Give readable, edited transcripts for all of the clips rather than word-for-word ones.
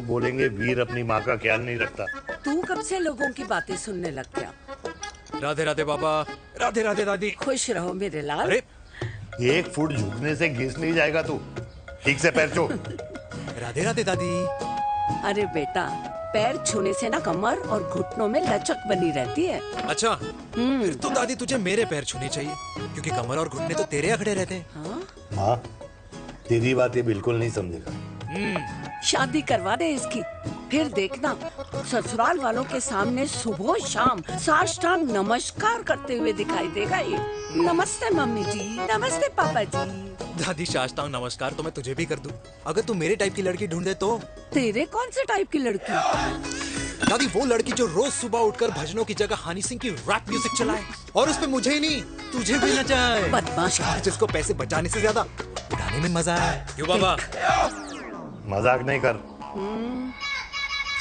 बोलेंगे वीर अपनी माँ का ख्याल नहीं रखता। तू कब से लोगों की बातें सुनने लग गया? राधे राधे बाबा, राधे राधे दादी। खुश रहो मेरे लाल। अरे 1 फुट झुकने से घिस नहीं जाएगा तू, ठीक से पैर छू। राधे राधे दादी। अरे बेटा, पैर छूने से ना कमर और घुटनों में लचक बनी रहती है। अच्छा, फिर तो दादी तुझे मेरे पैर छूने चाहिए, क्योंकि कमर और घुटने तो तेरे अखड़े रहते हैं। हाँ? हाँ, तेरी बात ये बिल्कुल नहीं समझेगा। शादी करवा दे इसकी, फिर देखना ससुराल वालों के सामने सुबह शाम साष्टांग नमस्कार करते हुए दिखाई देगा ये। नमस्ते मम्मी जी, नमस्ते पापा जी। दादी साष्टांग नमस्कार तो मैं तुझे भी कर दूं, अगर तू मेरे टाइप की लड़की ढूंढे तो। तेरे कौन से टाइप की लड़की? दादी वो लड़की जो रोज सुबह उठकर भजनों की जगह हनी सिंह की रैप म्यूजिक चलाए, और उसपे मुझे ही नहीं तुझे भी नचाए। बदमाश, जिसको पैसे बचाने से ज्यादा उड़ाने में मजा है। क्यों बाबा? मजाक नहीं कर।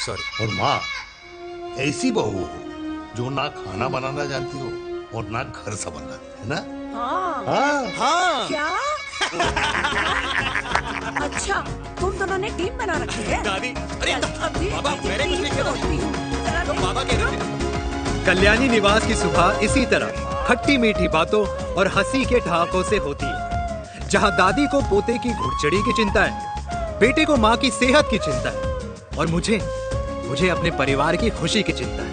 सॉरी। और माँ ऐसी बहू हो जो ना खाना बनाना जानती हो और ना घर संभालना, है ना? हाँ। हाँ हाँ। क्या? अच्छा, तुम दोनों ने टीम बना रखी है? दादी, अरे अभी बाबा, मैंने कुछ नहीं किया। तो बाबा कह रहे थे। कल्याणी निवास की सुबह इसी तरह खट्टी मीठी बातों और हंसी के ठहाकों से होती है, जहां दादी को पोते की घुड़चड़ी की चिंता है, बेटे को माँ की सेहत की चिंता है, और मुझे अपने परिवार की खुशी की चिंता है।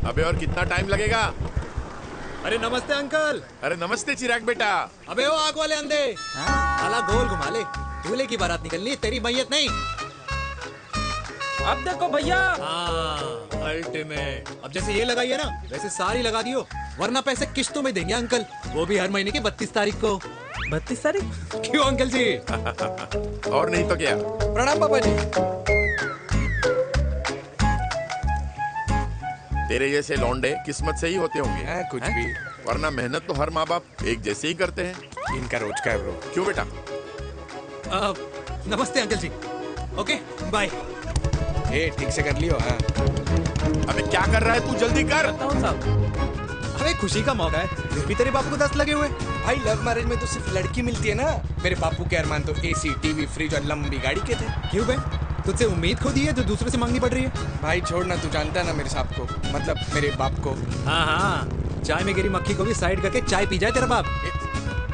अबे और कितना टाइम लगेगा? अरे नमस्ते अंकल। अरे नमस्ते चिराग बेटा। अबे वो आग वाले अंधे, साला गोल घुमा ले, दूल्हे की बारात निकलनी, तेरी मैयत नहीं। अब देखो भैया। हाँ, अल्टीमेट। अब जैसे ये लगाई है ना, वैसे सारी लगा दियो, वरना पैसे किश्तों में देंगे अंकल, वो भी हर महीने की 32 तारीख को। 32 तारीख? क्यों अंकल जी? और नहीं तो क्या। प्रणाम पापा जी। तेरे जैसे लौंडे किस्मत से ही होते होंगे। कुछ भी, वरना मेहनत तो हर माँ बाप एक जैसे ही करते हैं। इनका रोज का है ब्रो। क्यों बेटा? नमस्ते अंकल जी। Okay bye. ठीक से कर लियो। हाँ। अबे क्या कर रहा है तू, जल्दी कर। अरे खुशी का मौका है, फिर भी तेरे बापू को 10 लगे हुए। भाई लव मैरिज में तो सिर्फ लड़की मिलती है ना। मेरे बापू के अरमान तो एसी, टीवी, फ्रिज और लंबी गाड़ी के थे। क्यों बे? तुझसे उम्मीद खो दी है जो दूसरे से मांगनी पड़ रही है? भाई छोड़ना, तू जानता है ना मेरे साहब को, मतलब मेरे बाप को। हाँ हाँ, चाय में गिरी मक्खी को भी साइड करके चाय पी जाए तेरा बाप।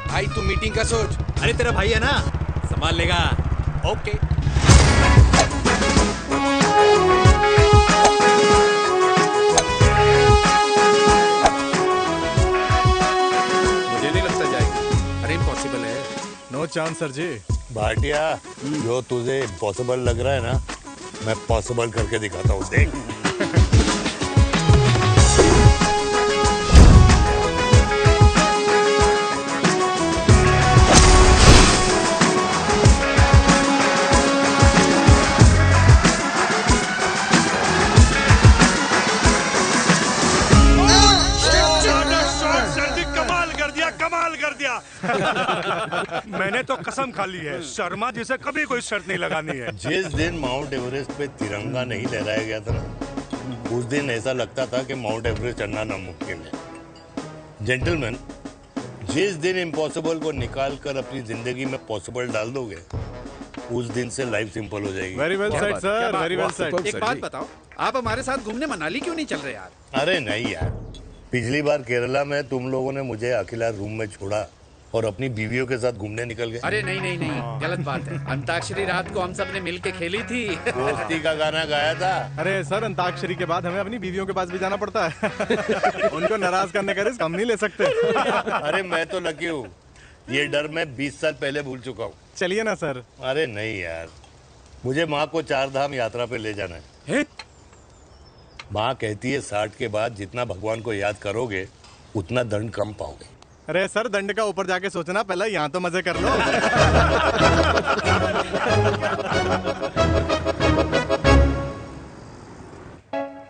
भाई तू मीटिंग का सोच। अरे तेरा भाई है ना, संभाल लेगा। ओके। मुझे नहीं लगता जाएगी। अरे इम्पॉसिबल है। नो चांस सर जी। भाटिया, जो तुझे इम्पॉसिबल लग रहा है ना, मैं पॉसिबल करके दिखाता हूँ, देख। मैंने तो कसम खा ली है, शर्मा जी से कभी कोई शर्त नहीं लगानी है। जिस दिन माउंट एवरेस्ट पे तिरंगा नहीं लहराया गया था ना, उस दिन ऐसा लगता था कि माउंट एवरेस्ट चढ़ना नामुमकिन है। जेंटलमैन, जिस दिन इम्पॉसिबल को निकाल कर अपनी जिंदगी में पॉसिबल डाल दोगे, उस दिन से लाइफ सिंपल हो जाएगी। Very well said sir, very well said. एक बात बताओ, आप हमारे साथ घूमने मनाली क्यों नहीं चल रहे यार? अरे नहीं यार, पिछली बार केरला में तुम लोगों ने मुझे अकेला रूम में छोड़ा और अपनी बीवियों के साथ घूमने निकल गए। अरे नहीं नहीं नहीं, गलत बात है। अंताक्षरी रात को हम सब ने मिलके खेली थी। दोस्ती का गाना गाया था। अरे सर, अंताक्षरी के बाद हमें अपनी बीवियों के पास भी जाना पड़ता है। उनको नाराज करने का रिस्क हम नहीं ले सकते। अरे मैं तो लकी हूँ, ये डर मैं 20 साल पहले भूल चुका हूँ। चलिए ना सर। अरे नहीं यार, मुझे माँ को 4 धाम यात्रा पे ले जाना है। माँ कहती है 60 के बाद जितना भगवान को याद करोगे उतना दंड कम पाओगे। अरे सर, दंड का ऊपर जाके सोचना, पहले यहाँ तो मजे कर लो।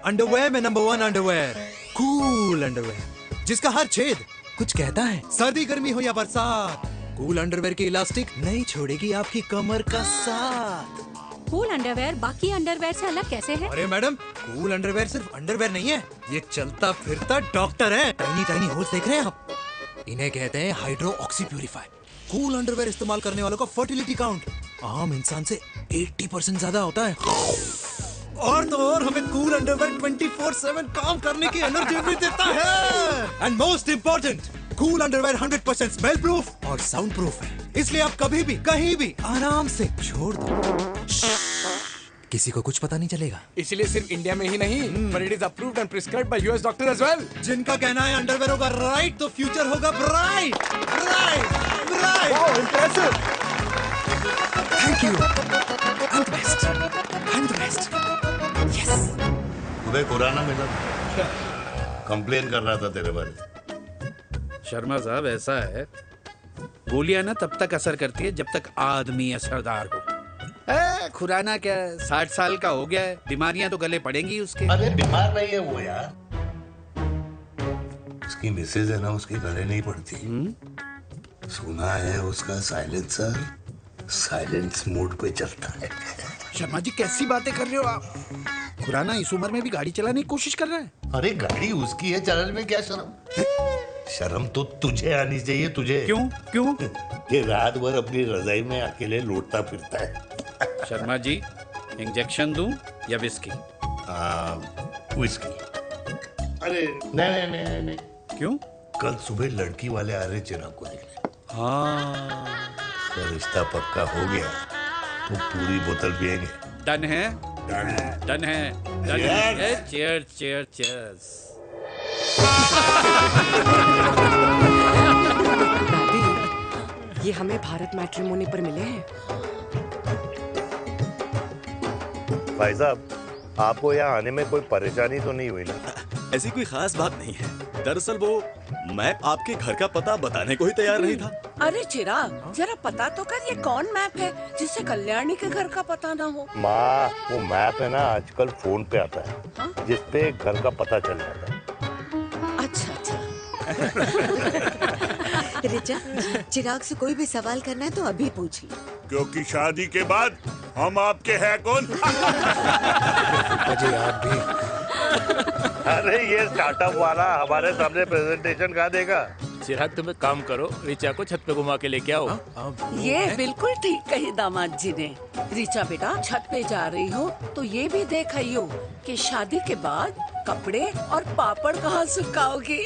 अंडरवेयर में नंबर 1 अंडरवेयर, कूल अंडरवेयर, जिसका हर छेद कुछ कहता है। सर्दी गर्मी हो या बरसात, कूल अंडरवेयर की इलास्टिक नहीं छोड़ेगी आपकी कमर का साथ। कूल अंडरवेयर बाकी अंडरवेयर से अलग कैसे है? अरे मैडम, कूल अंडरवेयर सिर्फ अंडरवेयर नहीं है, ये चलता फिरता डॉक्टर है। टाइनी टाइनी होल्स देख रहे हैं आप? इन्हें कहते हैं hydro oxy purifier. Cool underwear इस्तेमाल करने वालों का फर्टिलिटी काउंट आम इंसान से 80% ज्यादा होता है। और तो और हमें कूल अंडरवेयर 24/7 काम करने की एनर्जी भी देता है। And most important, cool underwear 100% smell proof और साउंड प्रूफ है, इसलिए आप कभी भी कहीं भी आराम से छोड़ दो, किसी को कुछ पता नहीं चलेगा। इसलिए सिर्फ इंडिया में ही नहीं, but it is approved and prescribed by US doctor as well. जिनका कहना है अंडरवेयर होगा राइट तो फ्यूचर होगा bright. Right right. Wow, impressive. Thank you. I'm the best. I'm the best. Yes. तुम्हें खुराना मिला कंप्लेन कर रहा था तेरे बारे में। शर्मा साहब, ऐसा है, गोलियां ना तब तक असर करती है जब तक आदमी असरदार हो। खुराना क्या 60 साल का हो गया है, बीमारियां तो गले पड़ेंगी उसके। अरे बीमार नहीं है वो यार, उसकी मिसेज है ना, उसकी गले नहीं पड़ती। सुना है उसका साइलेंसर साइलेंस मोड पे चलता है। शर्मा जी, कैसी बातें कर रहे हो आप? खुराना इस उम्र में भी गाड़ी चलाने की कोशिश कर रहा है। अरे गाड़ी उसकी है, चलाने में क्या शर्म? शर्म तो तुझे आनी चाहिए, तुझे। क्यों क्यों? ये रात भर अपनी रजाई में अकेले लौटता फिरता है। शर्मा जी, इंजेक्शन दूं या विस्की? विस्की। अरे नहीं नहीं नहीं नहीं। क्यों? कल सुबह लड़की वाले आ रहे चिराग को देखने। हाँ, तो रिश्ता पक्का हो गया तो पूरी बोतल पिएंगे। डन है, डन है, डन है। Cheers cheers cheers. दादी, ये हमें भारत मैट्रिमोनी पर मिले हैं। भाई साहब, आपको यहाँ आने में कोई परेशानी तो नहीं हुई ना? ऐसी कोई खास बात नहीं है। दरअसल वो मैप आपके घर का पता बताने को ही तैयार नहीं था। अरे चिराग, जरा पता तो कर, ये कौन मैप है जिससे कल्याणी के घर का पता ना हो? माँ, वो मैप है ना आजकल फोन पे आता है, जिसपे घर का पता चल जाता है। अच्छा अच्छा। रिचा, चिराग से कोई भी सवाल करना है तो अभी पूछिए, क्योंकि शादी के बाद हम आपके हैं कौन? अजय आप भी। अरे ये स्टार्टअप वाला हमारे सामने प्रेजेंटेशन कहाँ देगा? चिराग, तुम एक काम करो, रिचा को छत पे घुमा के लेके आओ। ये बिल्कुल ठीक कही दामाद जी ने। रिचा बेटा, छत पे जा रही हो तो ये भी देख आइयो कि शादी के बाद कपड़े और पापड़ कहाँ सुखाओगी।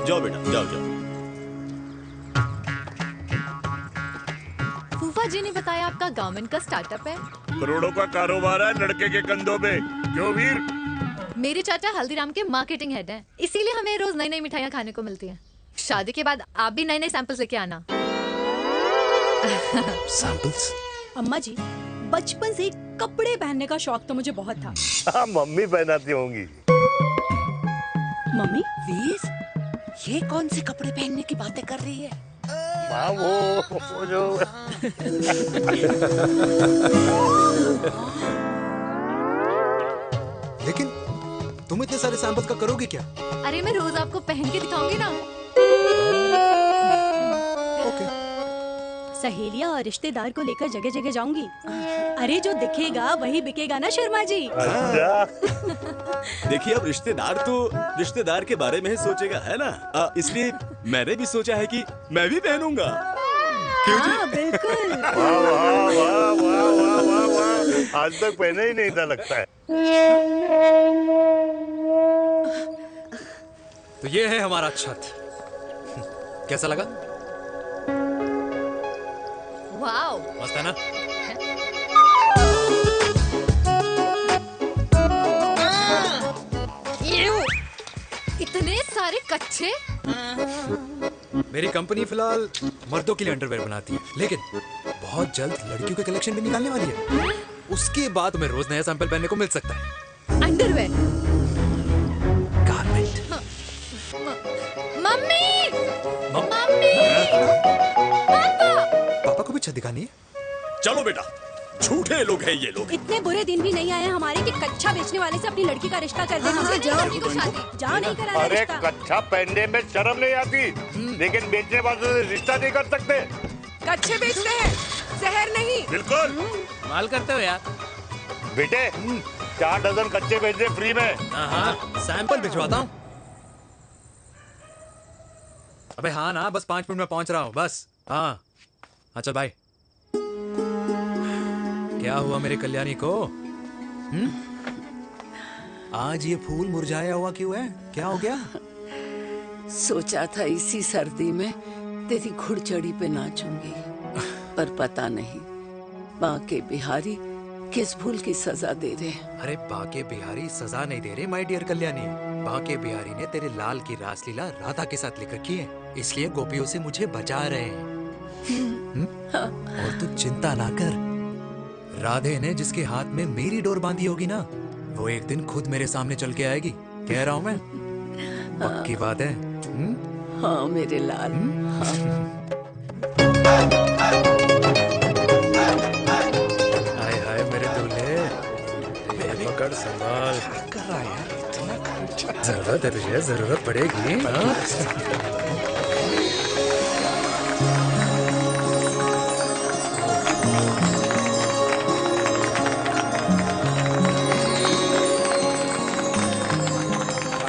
जाओ बेटा, जाओ जाओ। फूफा जी ने बताया आपका गवर्नमेंट का स्टार्टअप है। करोड़ों का कारोबार है लड़के के कंधों पे। क्यों वीर? मेरे चाचा हल्दीराम के मार्केटिंग हेड हैं, इसीलिए हमें रोज नई नई मिठाइयाँ खाने को मिलती हैं। शादी के बाद आप भी नए नए सैंपल्स लेके आना। सैंपल्स? अम्मा जी, बचपन से कपड़े पहनने का शौक तो मुझे बहुत था। हाँ, मम्मी पहनाती होंगी। मम्मी? वीर, ये कौन से कपड़े पहनने की बातें कर रही है? माँ, वो जो लेकिन तुम इतने सारे सैंपल्स का करोगे क्या? अरे मैं रोज आपको पहन के दिखाऊंगी ना। सहेलियां और रिश्तेदार को लेकर जगह जगह जाऊंगी। अरे जो दिखेगा वही बिकेगा ना शर्मा जी। देखिए, अब रिश्तेदार तो रिश्तेदार के बारे में ही सोचेगा, है ना? इसलिए मैंने भी सोचा है कि मैं भी पहनूंगा। क्यों जी? हाँ, बिल्कुल। वाह वाह वाह वाह वाह वाह वाह, आज तक पहने ही नहीं था लगता है। तो ये है हमारा छत। कैसा लगा? वाओ, मस्त है ना? इतने सारे कच्चे। मेरी कंपनी फिलहाल मर्दों के लिए अंडरवेयर बनाती है, लेकिन बहुत जल्द लड़कियों के कलेक्शन भी निकालने वाली है। उसके बाद तुम्हें रोज नया सैंपल पहनने को मिल सकता है। अंडरवेयर? गारमेंट। मम्मी, मम्मी, पापा। पापा को भी छत दिखानी है? चलो बेटा, झूठे लोग हैं ये लोग। इतने बुरे दिन भी नहीं आए हमारे कि कच्चा बेचने वाले से अपनी लड़की का रिश्ता कर देना। जाओ, नहीं करा अरे रिश्ता। कच्चा पहनने में शर्म नहीं आती, लेकिन बेचने वालों से रिश्ता नहीं कर सकते। कच्चे बेचते हैं, जहर नहीं। बिल्कुल माल करते हो यार। बेटे, 4 डजन कच्चे भेज दे फ्री में। हाँ, सैंपल भिजवाता हूँ। अबे हाँ ना, बस 5 मिनट में पहुंच रहा हूँ बस। हाँ हाँ चल बाय। क्या हुआ मेरे कल्याणी को? आज ये फूल मुरझाया हुआ क्यों है? क्या हो गया? सोचा था इसी सर्दी में तेरी घुड़चड़ी पे नाचूंगी, पर पता नहीं बांके बिहारी किस भूल की सजा दे रहे। अरे बांके बिहारी सजा नहीं दे रहे माय डियर कल्याणी। बांके बिहारी ने तेरे लाल की रासलीला राधा के साथ लिख रखी है, इसलिए गोपियों से मुझे बचा रहे हैं। और तू चिंता ना कर, राधे ने जिसके हाथ में मेरी डोर बांधी होगी ना, वो एक दिन खुद मेरे सामने चल के आएगी। कह रहा हूँ मैं, पक्की बात है। हाँ मेरे लाल। हाय हाय मेरे दूल्हे, पकड़ संभाल। कर रहा है यार, इतना खर्चा। जरूरत है तुझे, जरूरत पड़ेगी।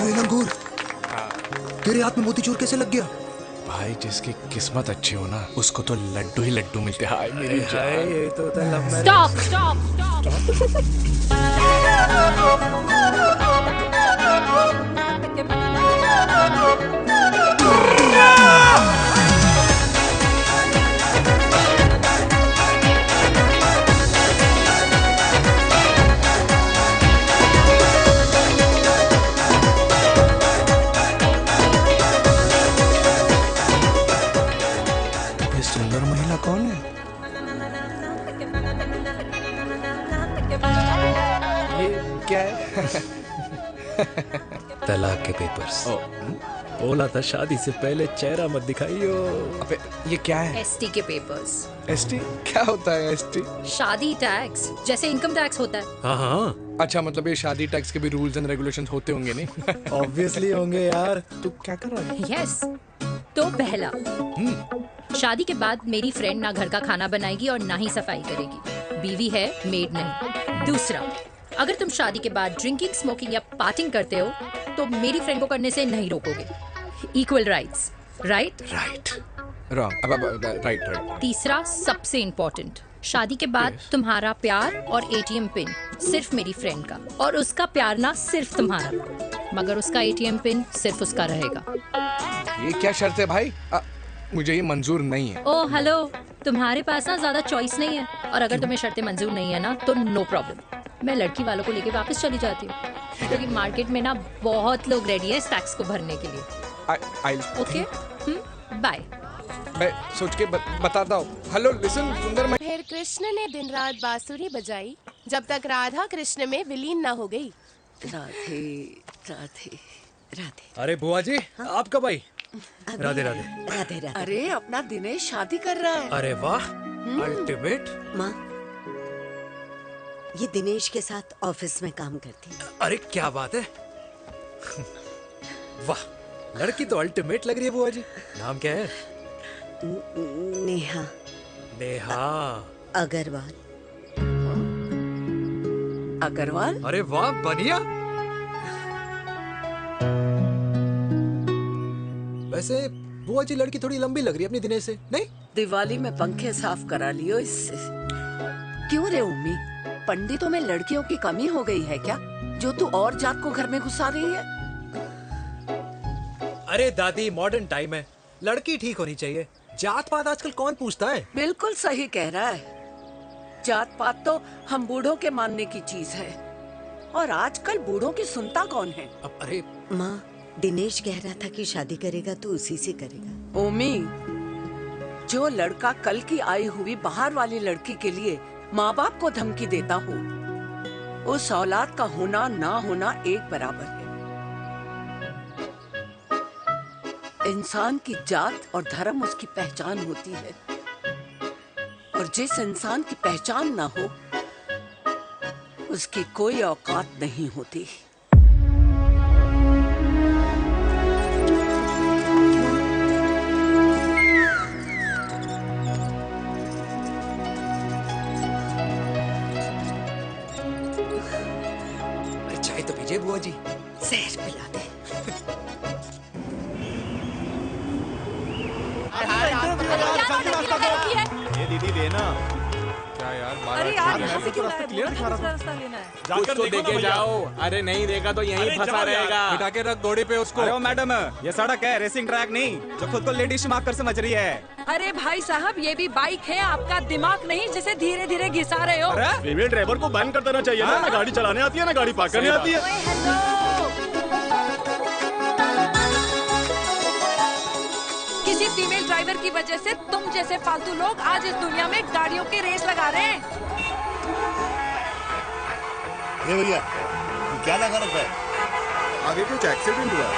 लंगूर, तेरे हाथ में मोतीचूर कैसे लग गया? भाई जिसकी किस्मत अच्छी हो ना, उसको तो लड्डू ही लड्डू मिलते हैं। हाय मेरी जान। ये तो होता है लव मैरिज। स्टॉप स्टॉप ये सुंदर महिला कौन है? ये क्या है? तलाक के पेपर्स। बोला था शादी से पहले चेहरा मत दिखाइयो। अबे ये क्या है? एसटी के पेपर्स। एसटी क्या होता है? एसटी शादी टैक्स, जैसे इनकम टैक्स होता है। हाँ हाँ, अच्छा, मतलब ये शादी टैक्स के भी रूल्स एंड रेगुलेशंस होते होंगे नहीं? ऑब्वियसली होंगे यार। तू क्या कर रहा है? यस। तो पहला, शादी के बाद मेरी फ्रेंड ना घर का खाना बनाएगी और ना ही सफाई करेगी। बीवी है, मेड नहीं। दूसरा, अगर तुम शादी के बाद ड्रिंकिंग, स्मोकिंग या पार्टिंग करते हो तो मेरी फ्रेंड को करने से नहीं रोकोगे। Equal rights, right? Right. Wrong. Right right. तीसरा, सबसे इम्पोर्टेंट, शादी के बाद तुम्हारा प्यार और एटीएम पिन सिर्फ मेरी फ्रेंड का, और उसका प्यार ना सिर्फ तुम्हारा, मगर उसका एटीएम पिन सिर्फ उसका रहेगा। ये क्या शर्त है भाई? मुझे ये मंजूर नहीं है। ओ हेलो, तुम्हारे पास ना ज्यादा चॉइस नहीं है, और अगर तुम्हें शर्तें मंजूर नहीं है ना तो नो प्रॉब्लम, मैं लड़की वालों को लेके वापस चली जाती हूँ, क्योंकि मार्केट में ना बहुत लोग रेडी है इस टैक्स को भरने के लिए। Okay, bye. मैं सोच के बताता हूँ। हेलो लिसन सुंदर। फिर कृष्ण ने दिन रात बांसुरी बजाई जब तक राधा कृष्ण में विलीन ना हो गई। राधे राधे राधे। अरे बुआ जी, आप कब आई? राधे राधे। राधे राधे। अरे अपना दिनेश शादी कर रहा है। अरे वाह, अल्टीमेट। माँ, ये दिनेश के साथ ऑफिस में काम करती है। अरे क्या बात है। वाह, लड़की तो अल्टीमेट लग रही है बुआ जी। नाम क्या है? नेहा। नेहा अग्रवाल। अग्रवाल? अरे वाह, बढ़िया। वैसे बुआ जी लड़की थोड़ी लंबी लग रही है अपनी दिनेश से, नहीं? दिवाली में पंखे साफ करा लियो इससे। क्यों रे उम्मी, पंडितों में लड़कियों की कमी हो गई है क्या, जो तू और जात को घर में घुसा रही है? अरे दादी, मॉडर्न टाइम है, लड़की ठीक होनी चाहिए। जात पात आजकल कौन पूछता है? बिल्कुल सही कह रहा है। जात पात तो हम बूढ़ों के मानने की चीज है, और आजकल बूढ़ों की सुनता कौन है? अरे माँ, दिनेश कह रहा था कि शादी करेगा तो उसी से करेगा। ओमी, जो लड़का कल की आई हुई बाहर वाली लड़की के लिए माँ बाप को धमकी देता हो, उस औलाद का होना ना होना एक बराबर है। इंसान की जात और धर्म उसकी पहचान होती है, और जिस इंसान की पहचान ना हो उसकी कोई औकात नहीं होती। चाय तो पीजिए बुआ जी। जहर पिला दे। जल्दी रास्ता दो। है ये दीदी देना। क्या यार अरे यार यहाँ से क्यों आए? क्लियर दिखा रहा रास्ता लेना है। कुछ तो देके जाओ। अरे नहीं देगा तो यहीं फंसा रहेगा। बिठा के रख घोड़े पे उसको। अरे ओ मैडम, ये सड़क है, रेसिंग ट्रैक नहीं जो खुद को लेडी शिमाक कर समझ रही है। अरे भाई साहब, ये भी बाइक है, आपका दिमाग नहीं जिसे धीरे धीरे घिसा रहे हो। फीमेल ड्राइवर को बैन कर देना चाहिए ना। ना गाड़ी चलाने आती है ना गाड़ी पार्क करने आती है। किसी फीमेल ड्राइवर की वजह से तुम जैसे फालतू लोग आज इस दुनिया में गाड़ियों की रेस लगा रहे हैं। ये भैया क्या लगा रखा है? आगे कुछ एक्सीडेंट हुआ।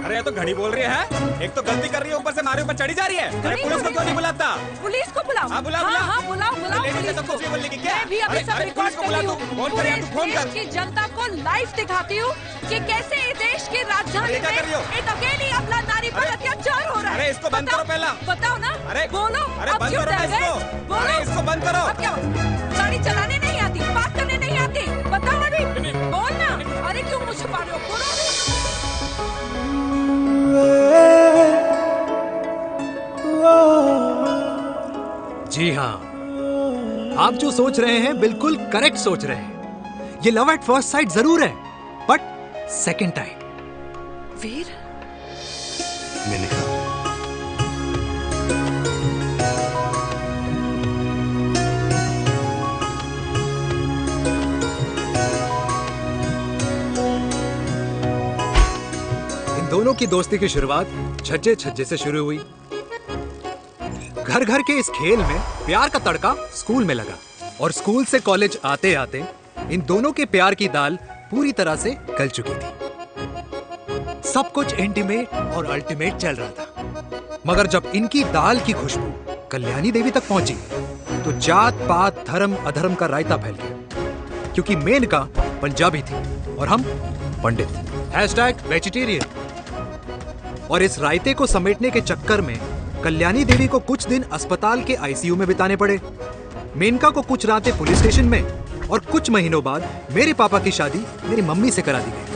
अरे ये तो घड़ी बोल रही है। एक तो गलती कर रही है, ऊपर से हमारे ऊपर चढ़ी जा रही है। अरे पुलिस को क्यों नहीं बुलाता? पुलिस को बुलाओ। हाँ बुला बुला। हाँ बुलाओ बुलाओ लेडीज पुलिस तो को। कुछ भी बोलने की क्या? मैं भी अभी सब रिकॉर्ड कर रही हूँ। फोन कर यार, तू फोन कर। देश की जनता को लाइव दिखाती हूँ कि कैसे इस देश की राजधानी क्या कर रही हो? में एक अकेली अबला नारी पर अत्याचार हो रहा है। अरे इसको बंद करो पहला। बताओ ना। अरे बोलो। अरे अब बंद क्यों करो डर ना गए? इसको। बोलो। अरे इसको बंद करो। अब क्या गाड़ी चलाने नहीं आती, बात करने नहीं आती? बताओ अभी। बोल ना। अरे क्यों मुझे छुपा रहे हो? बोलो। जी हाँ, आप जो सोच रहे हैं बिल्कुल करेक्ट सोच रहे हैं। ये लव एट फर्स्ट साइट जरूर है, बट सेकंड टाइम। वीर, मैंने कहा इन दोनों की दोस्ती की शुरुआत छज्जे छज्जे से शुरू हुई। घर घर के इस खेल में प्यार का तड़का स्कूल में लगा और स्कूल से कॉलेज आते आते इन दोनों के प्यार की दाल पूरी तरह से गल चुकी थी। सब कुछ इंटीमेट और अल्टीमेट चल रहा था, मगर जब इनकी दाल की खुशबू कल्याणी देवी तक पहुंची तो जात पात धर्म अधर्म का रायता फैल गया, क्योंकि मेनका पंजाबी थी और हम पंडित। वेजिटेरियन। और इस रायते को समेटने के चक्कर में कल्याणी देवी को कुछ दिन अस्पताल के आईसीयू में बिताने पड़े, मेनका को कुछ रातें पुलिस स्टेशन में, और कुछ महीनों बाद मेरे पापा की शादी मेरी मम्मी से करा दी गई।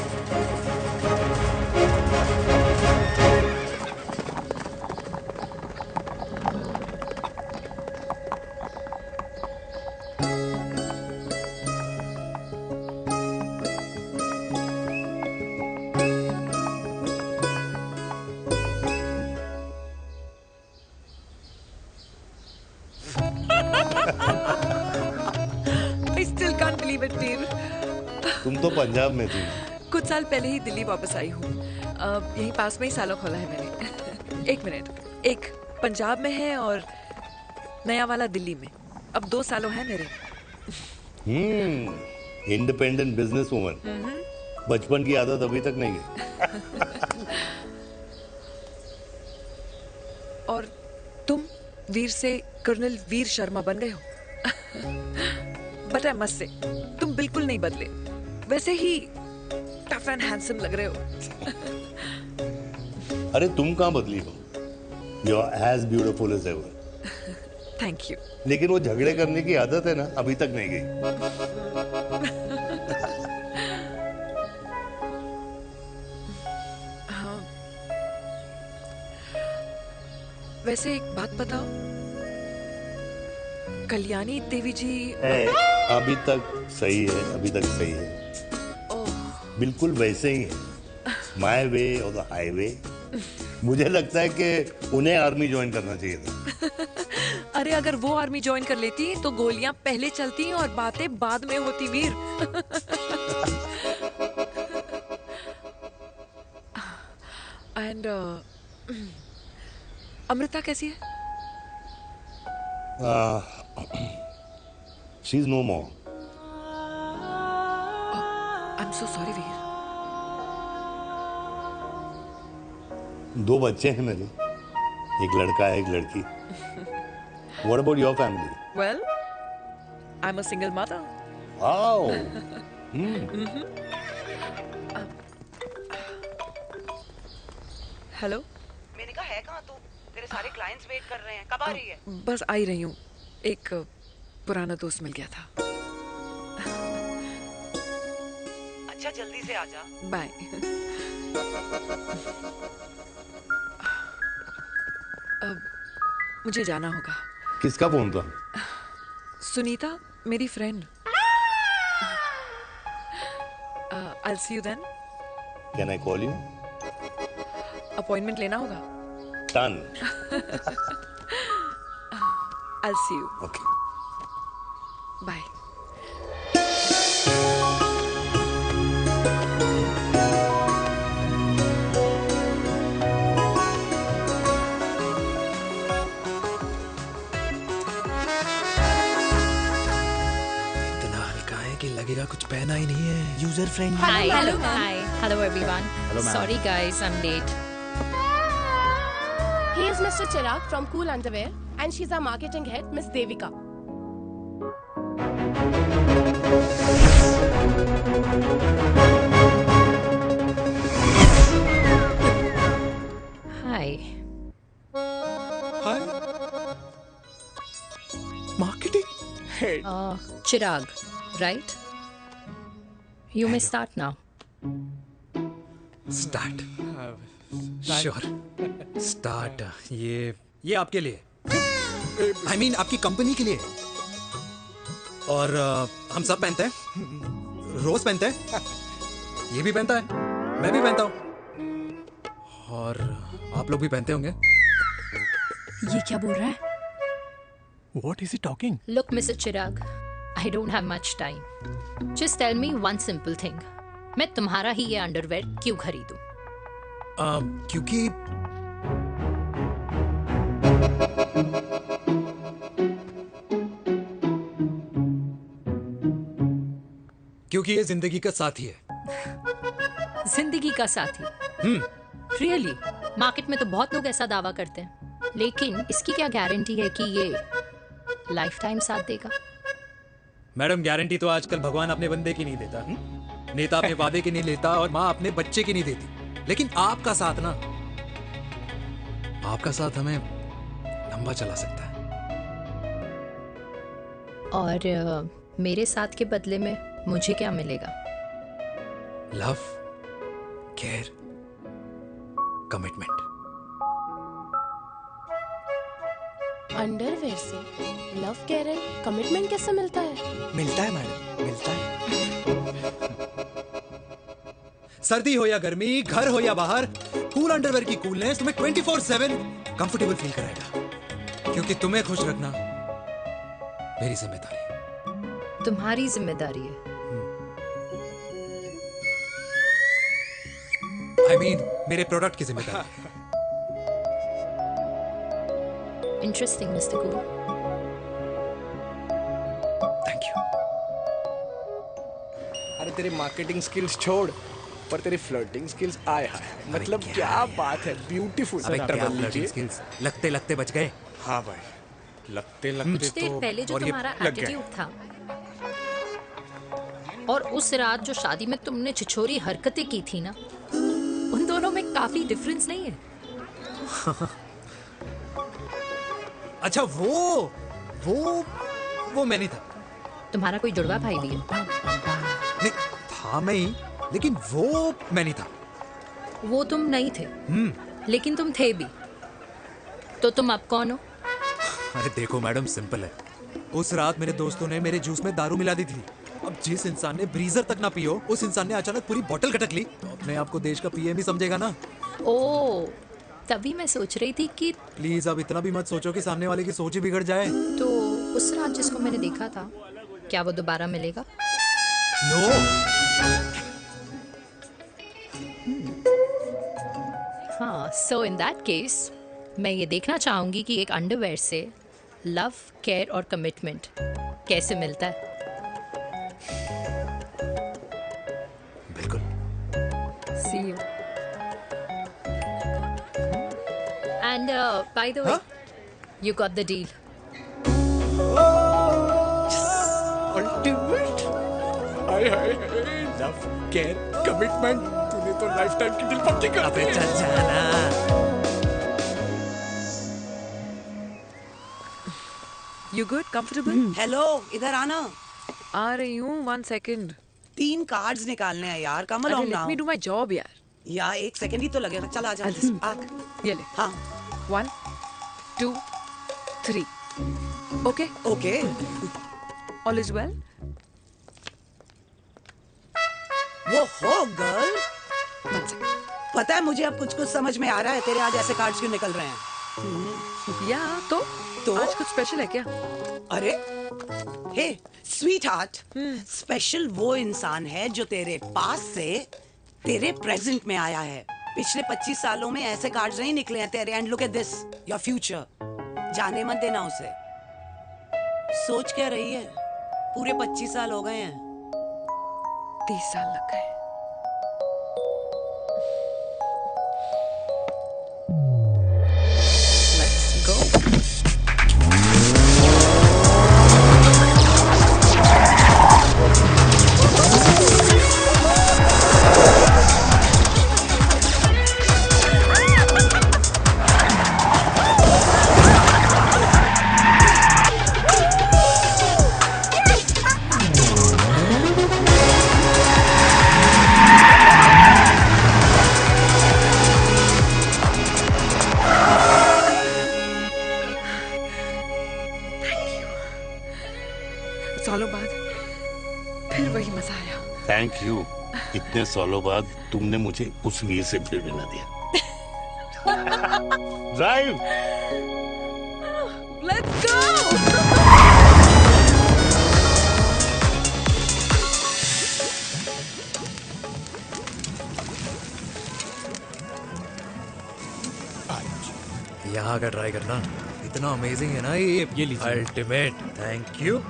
I still can't believe it, dear. तुम तो पंजाब में थी। कुछ साल पहले ही दिल्ली वापस आई हूँ। यहीं पास में ही सालों खोला है मैंने। एक मिनट, एक पंजाब में है और नया वाला दिल्ली में। अब 2 सालों है मेरे। Independent business woman. बचपन की आदत अभी तक नहीं है। और तुम वीर से कर्नल वीर शर्मा बन गए हो। बट आई मस्ट से, तुम बिल्कुल नहीं बदले, वैसे ही टफ एंड हैंडसम लग रहे हो। अरे तुम कहाँ बदली हो? You are as beautiful as ever. Thank you. लेकिन वो झगड़े करने की आदत है ना, अभी तक नहीं गई। हाँ। वैसे एक बात बताओ, कल्याणी देवी जी अभी तक सही है, अभी तक सही है। बिल्कुल वैसे ही है, माय वे और द हाईवे। मुझे लगता है कि उन्हें आर्मी ज्वाइन करना चाहिए था। अरे अगर वो आर्मी ज्वाइन कर लेती तो गोलियां पहले चलती और बातें बाद में होती, वीर। एंड अमृता कैसी है? She is no more. I am so sorry Veer. 2 बच्चे हैं मेरे, एक लड़का है, एक लड़की। What about your family? Well, I'm a single mother. Wow. Hello. मैंने कहा है कहाँ तू? तेरे सारे क्लाइंट्स वेट कर रहे हैं, कब आ रही है? बस आ ही रही हूँ, एक पुराना दोस्त मिल गया था। अच्छा जल्दी से आ जा। बाय। अब मुझे जाना होगा। किसका फोन था? सुनीता, मेरी friend. I'll see you then. Can I call you? Appointment लेना होगा। Done. I'll see you. Okay. Bye. इतना हल्का है कि लगेगा कुछ पहना ही नहीं है। User friendly. Hi. Hello, ma'am. Hi. Hello, everyone. Hello, ma'am. Sorry, guys, I'm late. He is Mr. Chirag from Cool Underwear, and she's our marketing head, Miss Devika. Hi. Hi. Marketing head. Chirag, right? You may start now. Start. Sure. Start. ये आपके लिए। I mean आपकी company के लिए। और हम सब पहनते हैं। रोज पहनते हैं। ये भी पहनता है। मैं भी पहनता हूँ। और आप लोग भी पहनते होंगे। ये क्या बोल रहा है? What is he talking? Look, Mr. Chirag, I don't have much time. Just tell me one simple thing. मैं तुम्हारा ही ये अंडरवेयर क्यों खरीदूं? क्योंकि ये जिंदगी का साथी है। जिंदगी का साथी? Really? मार्केट में तो बहुत लोग ऐसा दावा करते हैं, लेकिन इसकी क्या गारंटी है कि ये लाइफ टाइम साथ देगा? मैडम, गारंटी तो आजकल भगवान अपने बंदे की नहीं देता। नेता अपने वादे की नहीं लेता और माँ अपने बच्चे की नहीं देती। लेकिन आपका साथ ना, आपका साथ हमें लंबा चला सकता है। और मेरे साथ के बदले में मुझे क्या मिलेगा? Love, care, commitment. अंडरवेयर से लव, केयर एंड कमिटमेंट कैसे मिलता है? मिलता है मैडम, मिलता है। सर्दी हो या गर्मी, घर हो या बाहर, कूल अंडरवेयर की कूलनेस तुम्हें 24/7 कंफर्टेबल फील कराएगा। क्योंकि तुम्हें खुश रखना मेरी जिम्मेदारी है। तुम्हारी जिम्मेदारी है? I mean, मेरे प्रोडक्ट की जिम्मेदारी है। Interesting, Mr. Cool. Thank you. अरे तेरे मार्केटिंग स्किल्स छोड़, पर तेरी फ्लर्टिंग स्किल्स आए हाय, मतलब क्या बात है, ब्यूटीफुल। स्किल्स लगते लगते बच गए। हाँ भाई, लगते लगते कुछ देर पहले जो तुम्हारा एटीट्यूड था, और उस रात जो शादी में तुमने छिछोरी हरकतें की थी ना, उन दोनों में काफी डिफरेंस नहीं है? अच्छा, वो मैं नहीं था। तुम्हारा कोई जुड़वा भाई भी है? नहीं था मैं ही, लेकिन वो मैं नहीं था। वो तुम नहीं थे, लेकिन तुम थे भी। तो तुम अब कौन हो? अरे देखो मैडम, सिंपल है। उस रात मेरे दोस्तों ने मेरे जूस में दारू मिला दी थी। अब जिस इंसान ने ब्रीजर तक ना पियो, उस इंसान ने अचानक पूरी बोतल खटक ली, तो अपने आप को देश का पीएम ही समझेगा ना। ओ, तभी मैं सोच रही थी कि प्लीज अब इतना भी मत सोचो कि सामने वाले की सोच ही बिगड़ जाए। तो उस रात जिसको मैंने देखा था, क्या वो दोबारा मिलेगा? नो। हाँ, सो इन दैट केस मैं ये देखना चाहूंगी कि एक अंडरवेयर से लव, केयर और कमिटमेंट कैसे मिलता है। बिल्कुल। See you. And by the way, you got the deal. Ultimate. Hi hi, love, care, commitment, तूने तो लाइफ टाइम की दिल पक्की कर दी। चल जाना। You good? Comfortable? हेलो, इधर आना। आ रही हूँ, 1 second. 3 कार्ड्स निकालने हैं यार, come on now. Let me do my job यार। यार 1 सेकंड ही तो लगेगा, चल आजा। ये ले। हाँ 1 2 3 okay okay, all is well. वो हो गर्ल, पता है मुझे अब कुछ कुछ समझ में आ रहा है तेरे आज ऐसे कार्ड्स क्यों निकल रहे हैं। या तो आज कुछ स्पेशल है क्या? अरे हे स्वीट हार्ट, स्पेशल वो इंसान है जो तेरे पास से तेरे प्रेजेंट में आया है। पिछले 25 सालों में ऐसे कार्ड्स नहीं निकले हैं तेरे। And look at this, your future. जाने मत देना उसे। सोच क्या रही है, पूरे 25 साल हो गए हैं। 30 साल लग गए। Let's go. सालों बाद फिर वही मजा आया। थैंक यू, इतने सालों बाद तुमने मुझे उस वीर से भी मिला दिया। ड्राइव। Let's go. यहाँ का ट्राई करना, इतना अमेजिंग है ना ये लीजिए। Ultimate, thank you.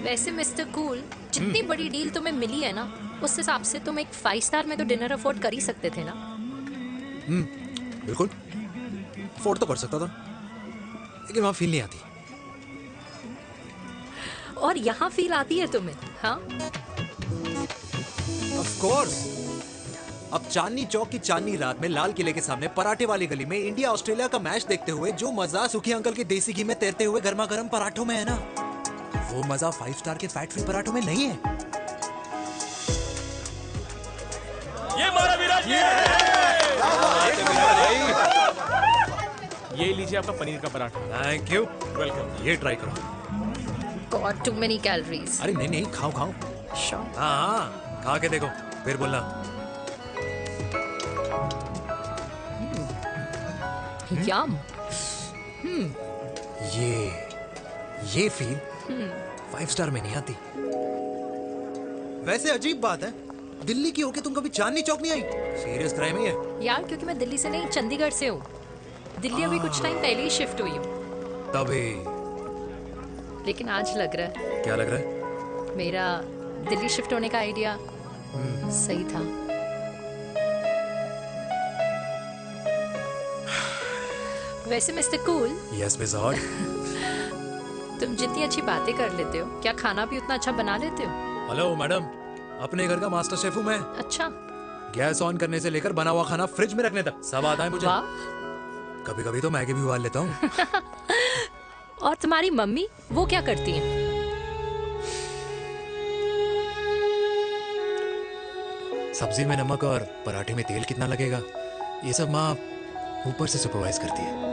वैसे मिस्टर कूल, जितनी बड़ी डील तुम्हें मिली है ना, उस हिसाब से तुम एक 5 स्टार में तो डिनर अफोर्ड कर ही सकते थे ना। बिल्कुल अफोर्ड तो कर सकता था, लेकिन वहाँ फील नहीं आती। और यहाँ फील आती है तुम्हें? हाँ ऑफ कोर्स। अब चांदनी चौक की चांदनी रात में लाल किले के सामने पराठे वाली गली में इंडिया ऑस्ट्रेलिया का मैच देखते हुए जो मजा सुखी अंकल के देसी घी में तैरते हुए गर्मा गर्म पराठों में है ना, वो मजा 5 स्टार के फैट फ्री पराठों में नहीं है। ये मारा विराज। ये लीजिए आपका पनीर का पराठा। Thank you, welcome. ये ट्राई करो। God too many calories. अरे नहीं नहीं, खाओ खाओ। हाँ खा के देखो, फिर बोलना। यम। ये फील 5 स्टार में नहीं आती। वैसे अजीब बात है, दिल्ली की होके तुम कभी चांदनी चौक नहीं आई? सीरियस क्राइम ही है यार, क्योंकि मैं दिल्ली से नहीं चंडीगढ़ से हूँ। दिल्ली अभी कुछ टाइम पहले ही शिफ्ट हुई हूँ। तभी। लेकिन आज लग रहा है। क्या लग रहा है? मेरा दिल्ली शिफ्ट होने का आइडिया सही था। वैसे mister cool. Yes miss hot. तुम जितनी अच्छी बातें कर लेते हो, क्या खाना भी उतना अच्छा बना लेते हो? हेलो मैडम, अपने घर का मास्टर शेफ हूँ मैं। अच्छा। गैस ऑन करने से लेकर बना हुआ खाना फ्रिज में रखने तक सब आता है मुझे। कभी कभी तो मैगी भी उबाल लेता हूँ। और तुम्हारी मम्मी वो क्या करती हैं? सब्जी में नमक और पराठे में तेल कितना लगेगा, ये सब माँ ऊपर से सुपरवाइज करती है।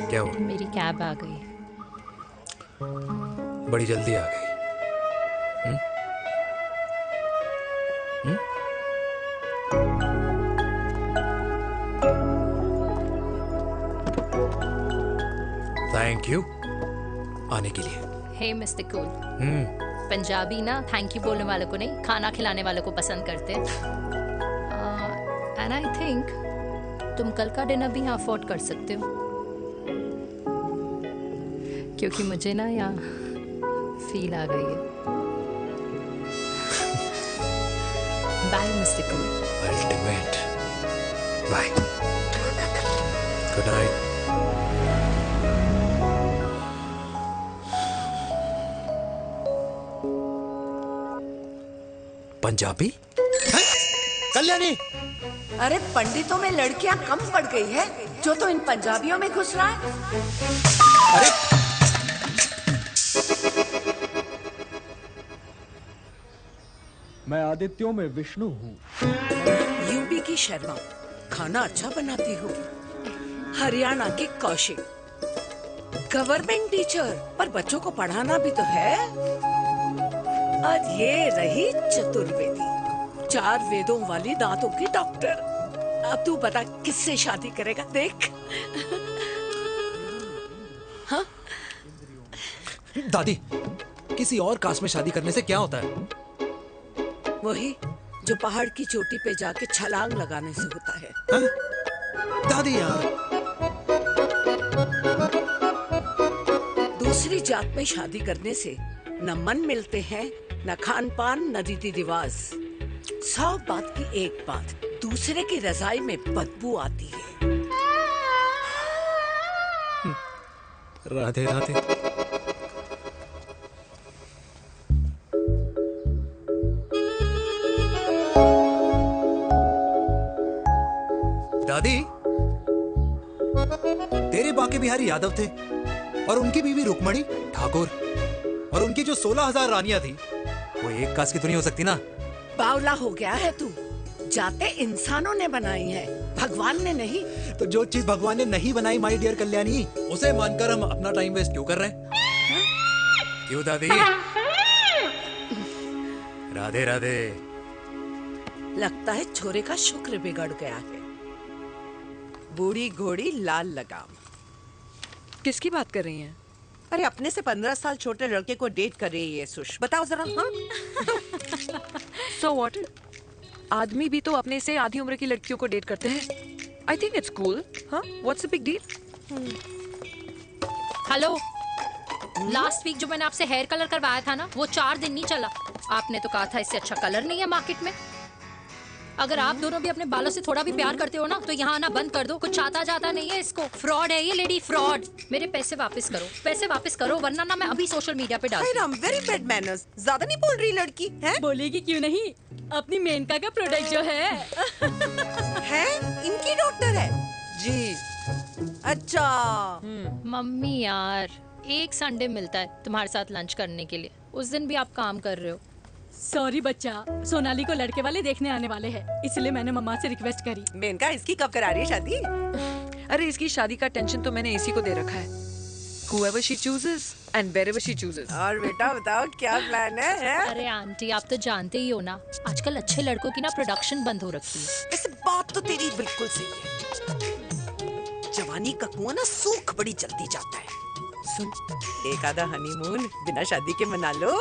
क्या हुआ? मेरी कैब आ गई। बड़ी जल्दी आ गई। थैंक यू आने के लिए। हे मिस्टर कूल, पंजाबी ना थैंक यू बोलने वालों को नहीं, खाना खिलाने वालों को पसंद करते हैं। एंड आई थिंक तुम कल का डिनर भी यहाँ अफोर्ड कर सकते हो, क्योंकि मुझे ना यहाँ फील आ गई है। Bye mister cool. Ultimate. Bye. Good night. Punjabi? Kalyani, अरे पंडितों में लड़कियां कम पड़ गई है जो तो इन पंजाबियों में घुस रहा है। मैं आदित्यों में विष्णु हूँ। यूपी की शर्मा खाना अच्छा बनाती होगी। हरियाणा की कौशिक गवर्नमेंट टीचर, पर बच्चों को पढ़ाना भी तो है। और ये रही चतुर्वेदी, 4 वेदों वाली दांतों की डॉक्टर। अब तू बता किससे शादी करेगा? देख। हाँ? दादी, किसी और कास्ट में शादी करने से क्या होता है? वही जो पहाड़ की चोटी पे जाके छलांग लगाने से होता है। हाँ? दादी यार, दूसरी जात में शादी करने से न मन मिलते हैं, न खान पान, न रीति रिवाज। 100 बात की एक बात, दूसरे की रजाई में बदबू आती है। राधे राधे। दादी, तेरे बाके बिहारी यादव थे और उनकी बीवी रुक्मणी ठाकुर, और उनकी जो 16,000 रानियां थी वो एक कास्ट की तो नहीं हो सकती ना? बावला हो गया है तू। जाते इंसानों ने बनाई है, भगवान ने नहीं। तो जो चीज भगवान ने नहीं बनाई माय डियर कल्याणी, उसे मानकर हम अपना टाइम वेस्ट क्यों कर रहे हैं? क्यों दादी? राधे राधे। लगता है छोरे का शुक्र बिगड़ गया है। बूढ़ी घोड़ी लाल लगाम। किसकी बात कर रही हैं? अरे अपने से 15 साल छोटे लड़के को डेट कर रही है सुश। बताओ जरा। हाँ? So what? आदमी भी तो अपने से आधी उम्र की लड़कियों को डेट करते हैं। I think it's cool. हाँ? What's the big deal? Hello, last week जो मैंने आपसे हेयर कलर करवाया था ना, वो 4 दिन नहीं चला। आपने तो कहा था इससे अच्छा कलर नहीं है मार्केट में। अगर आप दोनों भी अपने बालों से थोड़ा भी प्यार करते हो ना, तो यहाँ आना बंद कर दो। कुछ आता जाता नहीं है इसको। फ्रॉड है ये लेडी, फ्रॉड। मेरे पैसे वापस करो, पैसे वापस करो, वरना ना मैं अभी सोशल मीडिया पे डाल दूँ। Very bad manners. ज्यादा नहीं बोल रही लड़की है? बोलेगी क्यों नहीं? अपनी मेनका का प्रोडक्ट जो है इनकी डॉक्टर है जी। अच्छा मम्मी यार, एक संडे मिलता है तुम्हारे साथ लंच करने के लिए, उस दिन भी आप काम कर रहे हो। सॉरी बच्चा, सोनाली को लड़के वाले देखने आने वाले हैं, इसलिए मैंने मम्मा से रिक्वेस्ट करी। मेनका, इसकी कब करा रही है शादी? अरे इसकी शादी का टेंशन तो मैंने इसी को दे रखा है। Whoever she chooses and wherever she chooses. और बेटा बताओ क्या प्लान है? अरे आंटी, आप तो जानते ही हो ना, आजकल अच्छे लड़कों की ना प्रोडक्शन बंद हो रखी है। ऐसे बात तो तेरी बिल्कुल सही है। जवानी का कुआं ना सूख बड़ी जल्दी जाता है। सुन, एक आधा हनीमून बिना शादी के मना लो।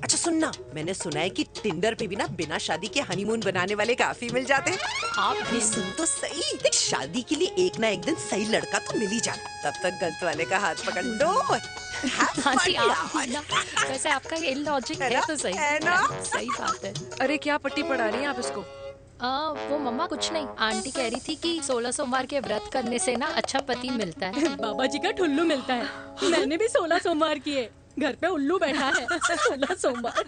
अच्छा सुनना, मैंने सुना है कि टिंडर पे भी ना बिना शादी के हनीमून बनाने वाले काफी मिल जाते हैं। आप भी सुन तो सही, देख शादी के लिए एक ना एक दिन सही लड़का तो मिल ही जाता, तब तक गलत वाले का हाथ पकड़ लो। आंटी आप ना, वैसे आपका ये लॉजिक है तो सही है ना? सही बात है। अरे क्या पट्टी पढ़ा रही हैं आप इसको? वो मम्मा कुछ नहीं, आंटी कह रही थी कि 16 सोमवार के व्रत करने से ना अच्छा पति मिलता है। बाबा जी का ठुल्लू मिलता है। मैंने भी 16 सोमवार किए, घर पे उल्लू बैठा है। 16 सोमवार।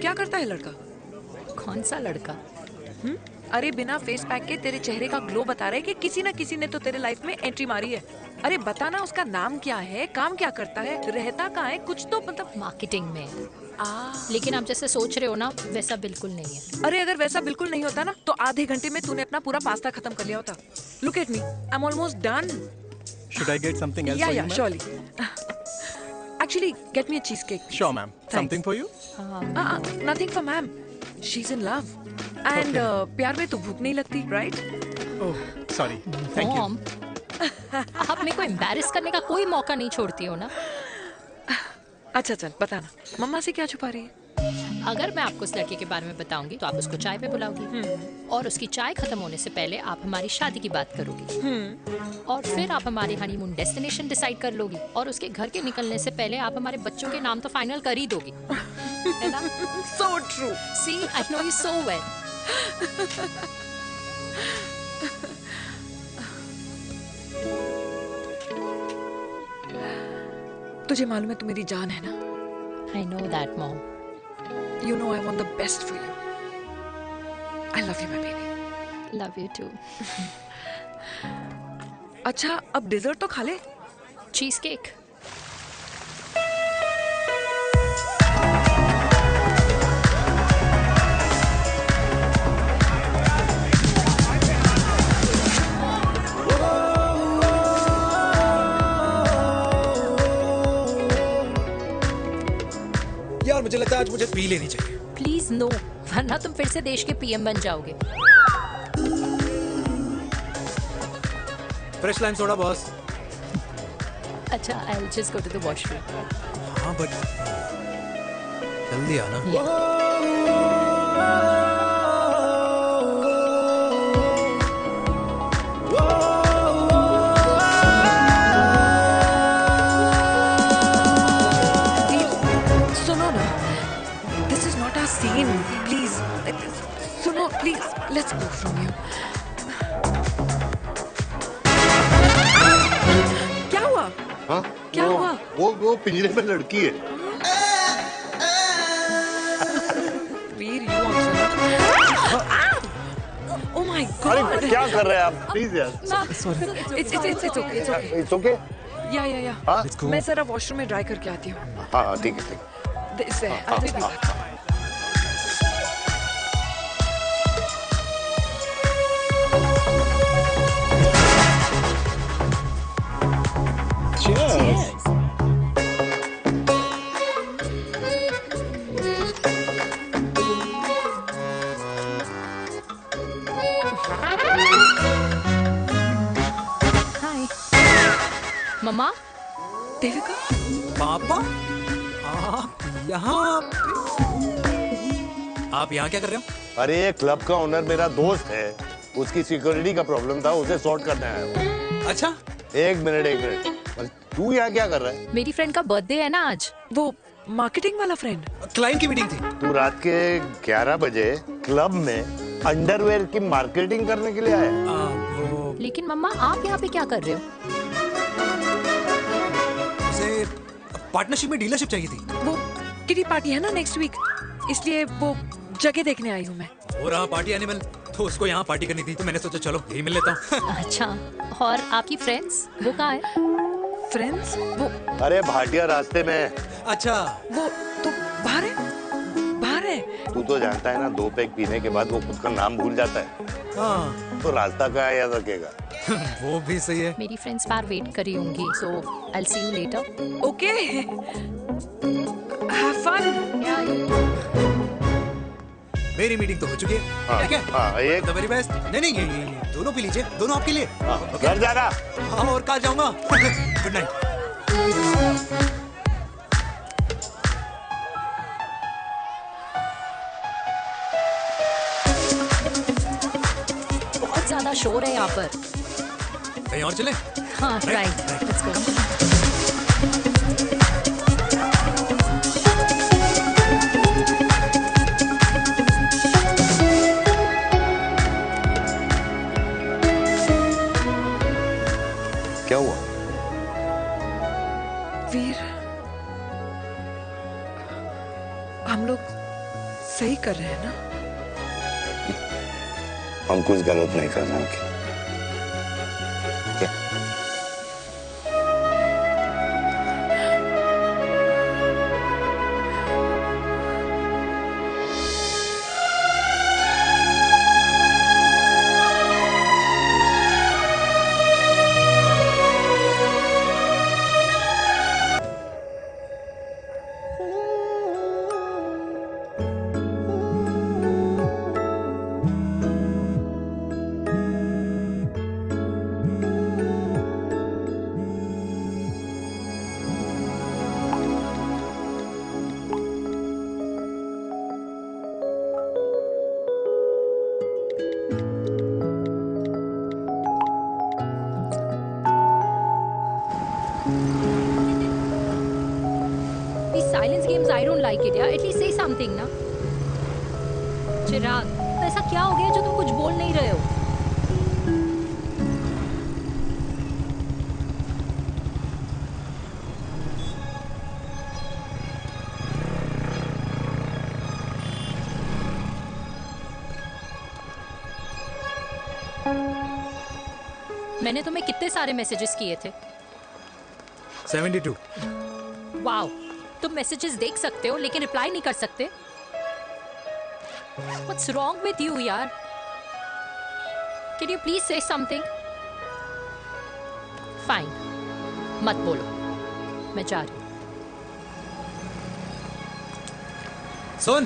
क्या करता है लड़का? कौन सा लड़का? अरे बिना फेस पैक के तेरे चेहरे का ग्लो बता रहा है कि किसी ना किसी ने तो तेरे लाइफ में एंट्री मारी है। अरे बता ना, उसका नाम क्या है, काम क्या करता है, रहता कहाँ है, कुछ तो मतलब। मार्केटिंग में। लेकिन आप जैसे सोच रहे हो ना, वैसा बिल्कुल नहीं है। अरे अगर वैसा बिल्कुल नहीं होता ना, तो आधे घंटे में तूने अपना पूरा पास्ता खत्म कर लिया होता। Look at me, I am almost done. Should I get something else for you, Yeah, ma'am? surely. Actually, get me a cheesecake. Sure, ma'am. Something for you? Nothing for ma'am. She's in love. And प्यार में तो भूख नहीं लगती, right? Oh, sorry. Thank you. Mom, आप मेरे को embarrass करने का कोई मौका नहीं छोड़ती हो ना। अच्छा चल बताना, मम्मा से क्या छुपा रही है? अगर मैं आपको उस लड़के के बारे में बताऊंगी तो आप उसको चाय पे बुलाओगी, और उसकी चाय खत्म होने से पहले आप हमारी शादी की बात करोगी, और फिर आप हमारे हनीमून डेस्टिनेशन डिसाइड कर लोगी, और उसके घर के निकलने से पहले आप हमारे बच्चों के नाम तो फाइनल कर ही दोगी, है ना? So true. See, I know you so well. तुझे मालूम है तू मेरी जान है ना? I know that, Mom. You know I want the best for you. I love you, my baby. Love you too. अच्छा, अब डिजर्ट तो खा ले। Cheese cake. यार मुझे लगता है आज मुझे पी लेनी चाहिए। प्लीज नो, वरना तुम फिर से देश के पीएम बन जाओगे। Fresh lime soda boss. अच्छा, I'll just go to the washroom. हाँ बट जल्दी आना। सुनो ना, this is not our scene. Please, सुनो, please, let's go from here. क्या हुआ? हाँ? क्या हुआ? वो पिंजरे में लड़की है। वीर, you also. Oh my God! अरे क्या कर रहे हैं आप? प्लीज यार। Sorry. It's okay. It's okay. It's okay? Yeah. हाँ? मैं जरा वॉशरूम में ड्राई करके आती हूँ। हाँ ठीक है। This way. I'll just be back. Cheers. Hi. मम्मा? देविका? पापा? आप यहाँ क्या कर रहे हो? अरे ये क्लब का ओनर मेरा दोस्त है, उसकी सिक्योरिटी का प्रॉब्लम था, उसे सॉर्ट करने आया हूँ। अच्छा? एक मिनट। तू यहाँ क्या कर रहा है? मेरी फ्रेंड का बर्थडे है ना आज। वो मार्केटिंग वाला फ्रेंड। क्लाइंट की मीटिंग थी। तू रात के 11 बजे क्लब में अंडरवेयर की मार्केटिंग करने के लिए आया? लेकिन मम्मा, आप यहाँ पे क्या कर रहे हो? उसे पार्टनरशिप में डीलरशिप चाहिए थी। वो किटी पार्टी है ना नेक्स्ट वीक, इसलिए वो जगह देखने आई हूँ मैं। हो रहा पार्टी एनिमल, तो उसको यहाँ पार्टी करनी थी, तो मैंने सोचा चलो यही मिल लेता हूँ। अच्छा, और आपकी फ्रेंड्स वो कहाँ है? फ्रेंड्स? वो अरे भाटिया रास्ते में। अच्छा, वो तो बाहर है। तू तो जानता है ना, 2 पैक पीने के बाद वो खुद का नाम भूल जाता है। हाँ। तो रास्ता क्या याद रखेगा? वो भी सही है। मेरी फ्रेंड्स बाहर वेट कर रही होंगी, so I'll see you later. Okay. Have fun. मेरी मीटिंग तो हो चुकी है। हाँ, ठीक है? हाँ, एक The very best. नहीं, ये दोनों पी लीजिए, दोनों आपके लिए। घर जाना। हाँ, और कल जाऊंगा। Good night. बहुत ज्यादा शोर है यहाँ पर। कहीं और चले? हाँ, राइट, लेट्स गो। क्या हुआ? वीर, हम लोग सही कर रहे हैं ना? हम कुछ गलत नहीं कर रहे हैं। These silence games, I don't like it, यार. At least say something, ना. चिराग, ऐसा क्या हो गया जो तुम कुछ बोल नहीं रहे हो? मैंने तुम्हें कितने सारे मैसेजेस किए थे? 72। वाओ, तुम मैसेजेस देख सकते हो लेकिन रिप्लाई नहीं कर सकते? What's wrong with you यार? Can you please say something? Fine, मत बोलो, मैं जा रही हूँ। सुन,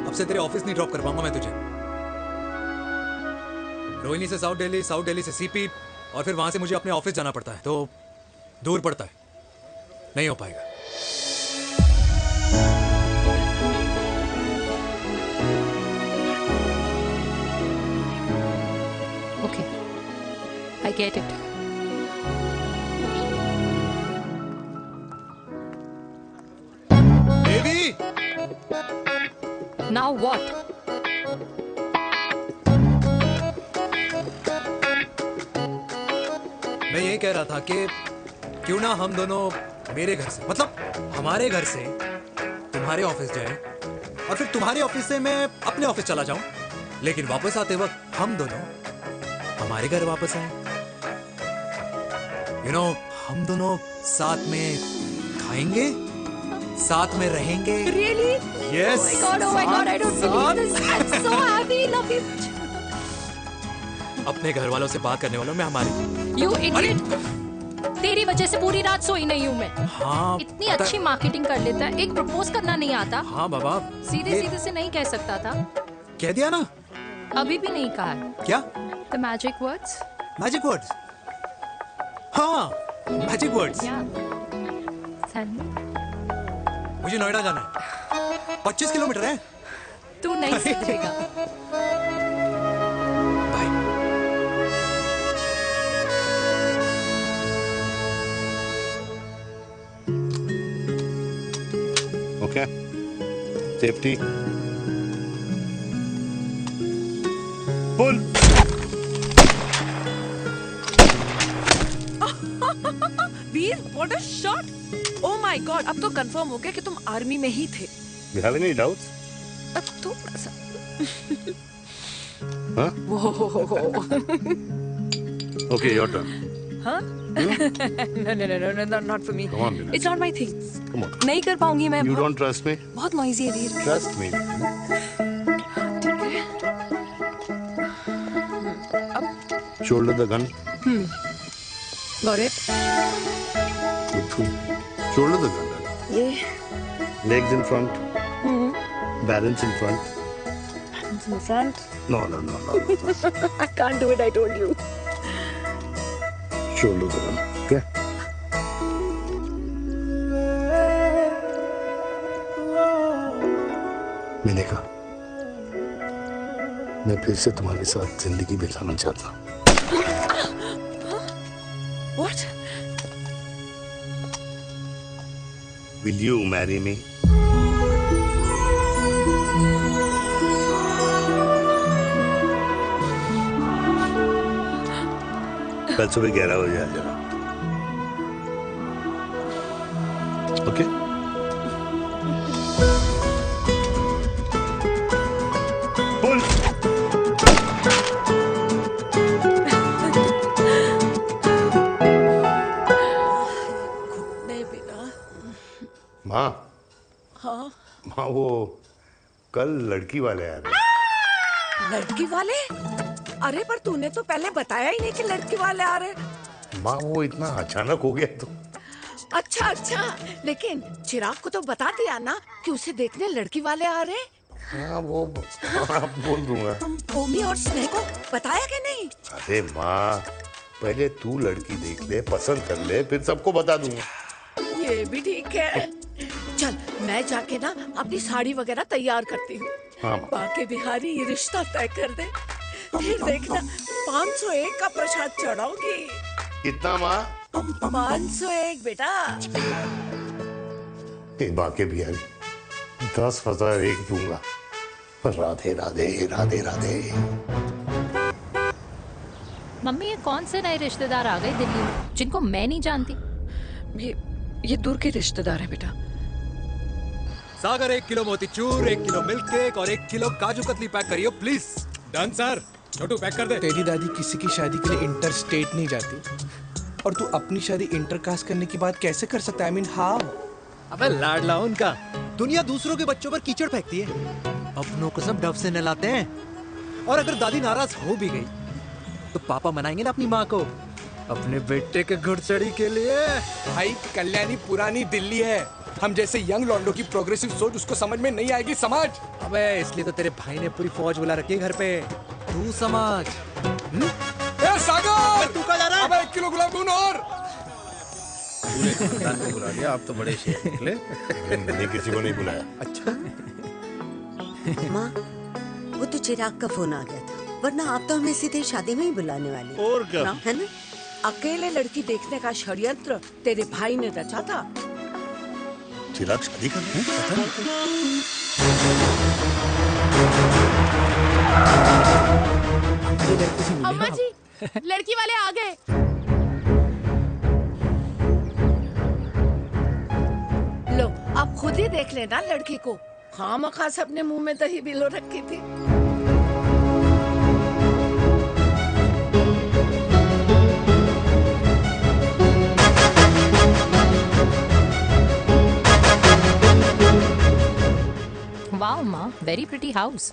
अब से तेरे ऑफिस नहीं ड्रॉप कर पाऊंगा मैं तुझे। रोहिणी से साउथ दिल्ली से सीपी, और फिर वहां से मुझे अपने ऑफिस जाना पड़ता है, तो दूर पड़ता है, नहीं हो पाएगा। Okay, I get it. Devi! Now what? मैं ये कह रहा था कि क्यों ना हम दोनों मेरे घर से, मतलब हमारे घर से तुम्हारे ऑफिस जाएं, और फिर तुम्हारे ऑफिस से मैं अपने ऑफिस चला जाऊं, लेकिन वापस आते वक्त हम दोनों हमारे घर वापस आए। यू नो, हम दोनों साथ में खाएंगे, साथ में रहेंगे। Really? Yes. Oh my God, I don't believe this. I'm so happy, love you. अपने घर वालों से बात करने वालों में हमारी। You idiot. तेरी वजह से पूरी रात सोई नहीं हूँ मैं। हाँ, इतनी अच्छी मार्केटिंग कर लेता है, एक प्रपोज करना नहीं आता। हाँ बाबा, सीधे से नहीं कह सकता था। कह दिया ना। अभी भी नहीं कहा है। क्या? The magic words. Magic words? हाँ, मैजिक वर्ड्स। मुझे नोएडा जाना है, 25 किलोमीटर है। तू नहीं समझेगा। Okay. Safety. Pull. Veer, what a shot! Oh my God, अब तो कंफर्म हो गया कि तुम आर्मी में ही थे। You have any doubts? अब तो ऐसा। Huh? Okay, your turn. हाँ? No, not for me. Come on, Meena. It's not my thing. Come on. नहीं कर पाऊंगी मैं। You don't trust me? बहुत noisy है वीर। Trust me. Shoulder the gun. Got it. Good. Shoulder the gun. ये। Legs in front. Balance in front. Hands in front. No. I can't do it. I told you. Shoulder the gun. Okay. मैंने कहा, मैं फिर से तुम्हारे साथ जिंदगी बिताना चाहता हूँ। What? Will you marry me? कल सुबह 11 बजे आ जाना। ओके? बोल। नहीं बेटा। माँ, हाँ, माँ वो कल लड़की वाले आ रहे हैं। लड़की वाले? अरे पर तूने तो पहले बताया ही नहीं कि लड़की वाले आ रहे। माँ वो इतना अचानक हो गया तो। अच्छा, लेकिन चिराग को तो बता दिया ना कि उसे देखने लड़की वाले आ रहे। हाँ वो बोल दूंगा। ओमी और स्नेह को बताया कि नहीं? अरे माँ, पहले तू लड़की देख ले, पसंद कर ले, फिर सबको बता दूंगा। ये भी ठीक है। चल मैं जाके ना अपनी साड़ी वगैरह तैयार करती हूँ। हाँ। बाकी बिहारी ये रिश्ता तय कर दे, फिर देखना 501 का प्रसाद चढ़ाऊंगी। कितना माँ? 501 बेटा। बाकी बिहारी 10,001 दूंगा। राधे राधे राधे राधे। मम्मी, ये कौन से नए रिश्तेदार आ गए दिल्ली में जिनको मैं नहीं जानती? ये दूर के रिश्तेदार हैं बेटा। सागर 1 किलो मोतीचूर, 1 किलो मिल्क केक और 1 किलो काजू कतली पैक करियो please. Done sir. Chhotu pack कर दे। तेरी दादी किसी की शादी के लिए इंटर स्टेट नहीं जाती, और तू अपनी शादी इंटर कास्ट करने की बात कैसे कर सकता है? I mean, how? अबे लाडला उनका। दुनिया दूसरों के बच्चों पर कीचड़ फेंकती है, अपनों को सब डब से नहलाते हैं। और अगर दादी नाराज हो भी गई तो पापा मनाएंगे ना अपनी माँ को अपने बेटे के घुड़चड़ी के लिए। भाई कल्याणी पुरानी दिल्ली है, हम जैसे यंग लॉन्डो की प्रोग्रेसिव सोच उसको समझ में नहीं आएगी, समझ। अबे इसलिए तो तेरे भाई ने पूरी फौज बुला रखी है घर पे, तू समझ। ए सागर, तू कहाँ जा रहा है? अबे 1 किलो गुलाब जामुन और। पूरे खानदान को बुला लिया, आप तो बड़े शेर निकले। मैंने किसी को नहीं बुलाया। अच्छा माँ, वो तो चिराग का फोन आ गया था, वरना आप तो हमें सीधे शादी में ही बुलाने वाली। और क्या? है ना? अकेले लड़की देखने का षड्यंत्र तेरे भाई ने रचा था। चिराग शादी कर रहे हैं? अम्मा जी, लड़की वाले आ गए। लो अब खुद ही देख लेना लड़की को, खामखा से अपने मुंह में दही बिलो रखी थी। वाओ माँ, वेरी प्रिटी हाउस।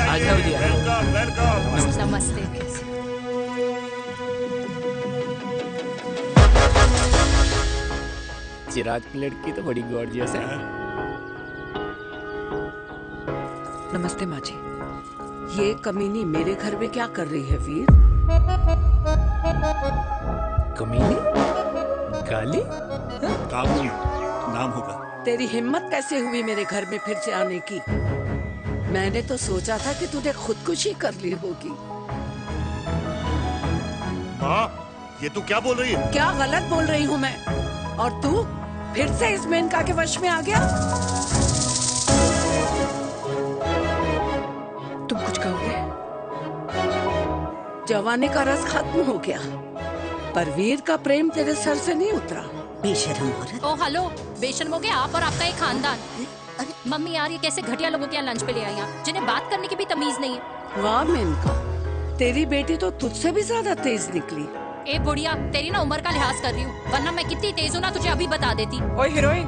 आ जाओ जी, वेलकम वेलकम। नमस्ते। चिराग की लड़की तो बड़ी गॉर्जियस है। नमस्ते माँ जी। ये कमीनी मेरे घर में क्या कर रही है वीर? कमीनी? गाली? काबुल नाम होगा। तेरी हिम्मत कैसे हुई मेरे घर में फिर से आने की? मैंने तो सोचा था कि तूने खुदकुशी कर ली होगी। माँ, ये तू क्या बोल रही है? क्या गलत बोल रही हूँ मैं? और तू फिर से इस मेनका के वश में आ गया? तुम कुछ कहोगे? जवानी का रस खत्म हो गया, पर वीर का प्रेम तेरे सर से नहीं उतरा। बेशरम औरत। ओ हेलो, बेशर्म हो गए आप और आपका एक खानदान। मम्मी यार, ये कैसे घटिया लोगों के यहाँ लंच पे ले आई आप, जिन्हें बात करने की भी तमीज नहीं है। वाह मेनका, तेरी बेटी तो तुझसे भी ज्यादा तेज निकली। ए बुढ़िया, तेरी ना उम्र का लिहाज कर रही हूँ, वरना मैं कितनी तेज हूँ ना तुझे अभी बता देती। ओए हीरोइन,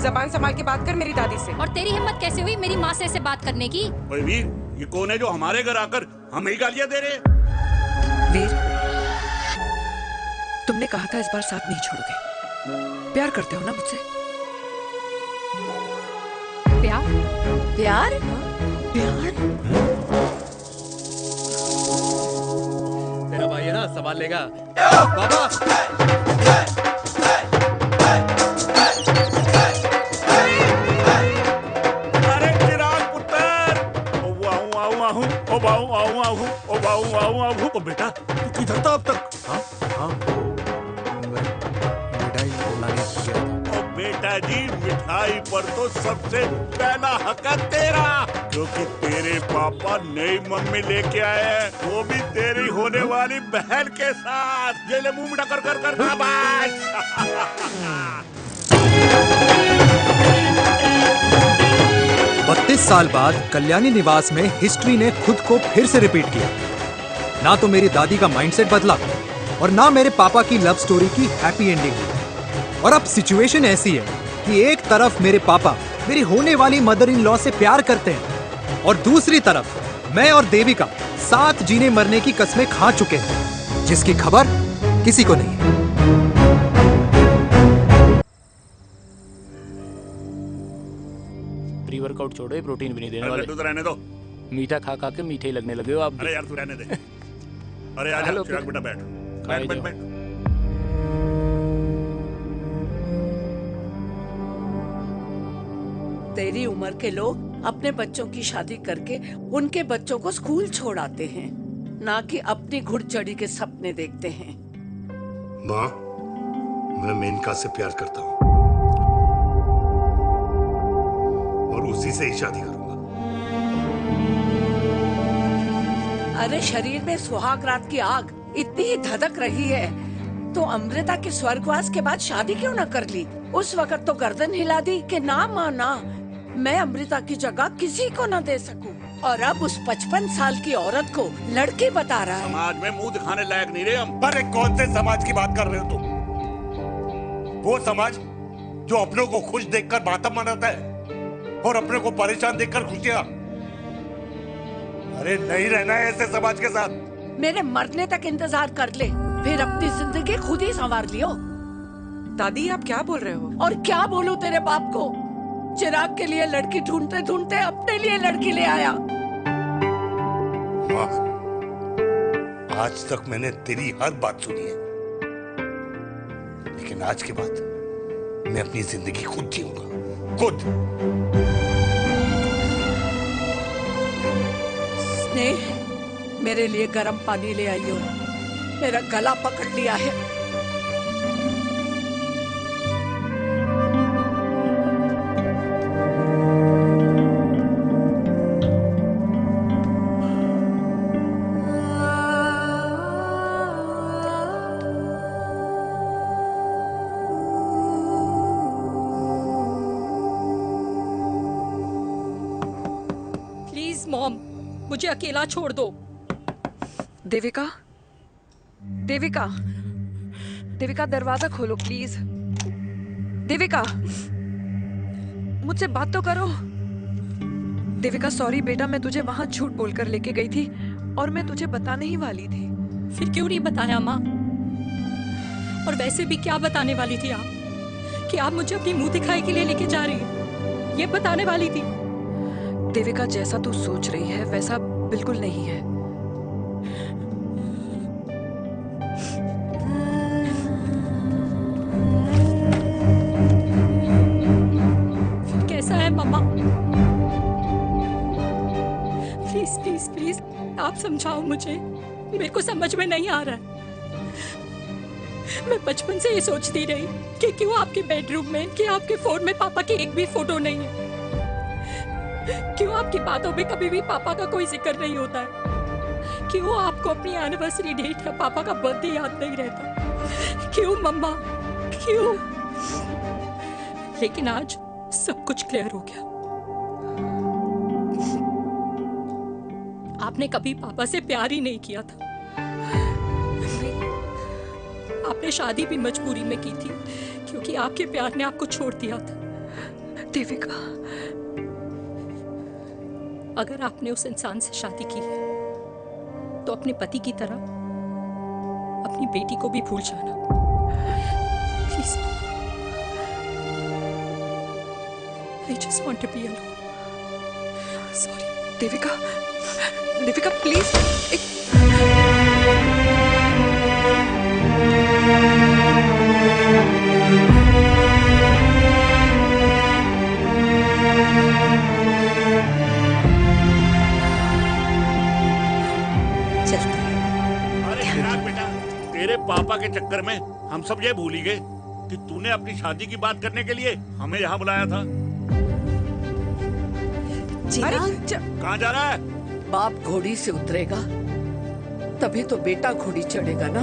जबान संभाल के बात कर मेरी दादी से। और तेरी हिम्मत कैसे हुई मेरी माँ से ऐसे बात करने की? ओए वीर, ये कौन है जो हमारे घर आकर हमें ही गालियां दे रहे हैं? वीर, तुमने कहा था इस बार साथ नहीं छोड़ोगे। प्यार करते हो ना मुझसे? प्यार? प्यार? प्यार? तेरा भाई है ना, संभाल लेगा। बाबा अरे चिराग पुत्र, ओ वाहू आऊ आहू, ओ बाऊ आऊ आहू, ओ बाऊ आऊ आहू। ओ बेटा, तू किधर था अब तक? हाँ मिठाई लाने गया था। ओ बेटा जी, मिठाई पर तो सबसे पहला हक है तेरा, क्योंकि तेरे पापा नई मम्मी लेके आए हैं, वो भी तेरी होने वाली बहन के साथ। ये ले मुंह मीठा कर कर कर शाबाश। 32 साल बाद कल्याणी निवास में हिस्ट्री ने खुद को फिर से रिपीट किया। ना तो मेरी दादी का माइंडसेट बदला और ना मेरे पापा की लव स्टोरी की हैप्पी एंडिंग हुई। और अब सिचुएशन ऐसी है कि एक तरफ मेरे पापा मेरी होने वाली मदर इन लॉ से प्यार करते हैं और दूसरी तरफ मैं और देविका साथ जीने मरने की कस्में खा चुके हैं, जिसकी खबर किसी को नहीं है। प्री वर्कआउट छोड़ो, ये प्रोटीन भी नहीं देने अरे वाले। लड्डू तो रहने दो। मीठा खा खा के मीठे ही लगने लगे हो आप भी। अरे यार तू रहने दे। अरे आजा हेलो, चिराग बेटा, बैठ खाए बैठ बैठ जाओ। बैठ। तेरी उम्र के लोग अपने बच्चों की शादी करके उनके बच्चों को स्कूल छोड़ आते हैं, ना कि अपनी घुड़चढ़ी के सपने देखते हैं। माँ, मैं मेनका से प्यार करता हूँ और उसी से ही शादी करूंगा। अरे शरीर में सुहाग रात की आग इतनी ही धधक रही है तो अमृता के स्वर्गवास के बाद शादी क्यों न कर ली? उस वक्त तो गर्दन हिला दी कि ना माना, मैं अमृता की जगह किसी को न दे सकूं। और अब उस 55 साल की औरत को लड़की बता रहा है। समाज में मुंह दिखाने लायक नहीं रहे हम। अरे कौन से समाज की बात कर रहे हो तुम? वो समाज जो अपनों को खुश देखकर मातम मनाता है और अपने को परेशान देखकर खुशियां। अरे नहीं रहना है ऐसे समाज के साथ। मेरे मरने तक इंतजार कर ले, फिर अपनी जिंदगी खुद ही संवार लियो। दादी आप क्या बोल रहे हो? और क्या बोलूं तेरे बाप को? चिराग के लिए लड़की ढूंढते ढूंढते अपने लिए लड़की ले आया। माँ, आज तक मैंने तेरी हर बात सुनी है, लेकिन आज के बाद मैं अपनी जिंदगी खुद जीऊंगा, खुद। स्नेह, मेरे लिए गर्म पानी ले आइयो, मेरा गला पकड़ लिया है। प्लीज मॉम, मुझे अकेला छोड़ दो। देविका, देविका, देविका दरवाजा खोलो प्लीज। देविका, मुझसे बात तो करो। देविका सॉरी बेटा, मैं तुझे वहां झूठ बोलकर लेके गई थी और मैं तुझे बताने ही वाली थी। फिर क्यों नहीं बताया माँ? और वैसे भी क्या बताने वाली थी आप? कि आप मुझे अपनी मुंह दिखाई के लिए लेके जा रही हैं, ये बताने वाली थी। देविका जैसा तू सोच रही है वैसा बिल्कुल नहीं है। कैसा है मम्मा? प्लीज प्लीज प्लीज आप समझाओ मुझे, मेरे को समझ में नहीं आ रहा है। मैं बचपन से ये सोचती रही कि क्यों आपके बेडरूम में, कि आपके फोन में पापा की एक भी फोटो नहीं है, क्यों आपकी बातों में कभी भी पापा का कोई जिक्र नहीं होता है, क्यों आपको अपनी एनिवर्सरी डेट या पापा का बर्थडे याद नहीं रहता, क्यों मम्मा, क्यों? लेकिन आज सब कुछ क्लियर हो गया। आपने कभी पापा से प्यार ही नहीं किया था। आपने शादी भी मजबूरी में की थी क्योंकि आपके प्यार ने आपको छोड़ दिया था। देविका, अगर आपने उस इंसान से शादी की है तो अपने पति की तरह अपनी बेटी को भी भूल जाना please. I just want to be alone. Sorry, Devika, Devika please. अरे चिराग बेटा, तेरे पापा के चक्कर में हम सब ये भूल ही गए कि तूने अपनी शादी की बात करने के लिए हमें यहाँ बुलाया था। कहाँ जा रहा है? बाप घोड़ी से उतरेगा तभी तो बेटा घोड़ी चढ़ेगा ना।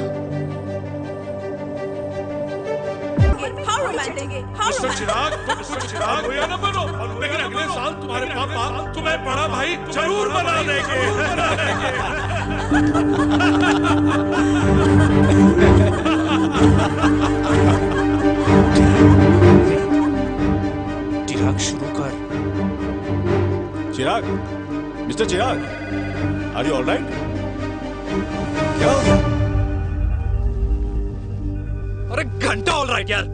मिस्टर चिराग, मिस्टर चिराग भैया ना बनो, लेकिन अगले साल तुम्हारे पापा तुम्हें बड़ा भाई जरूर बना देंगे। चिराग शुरू कर। Chirag, mister Chirag, are you alright? अरे घंटा ऑलराइट यार।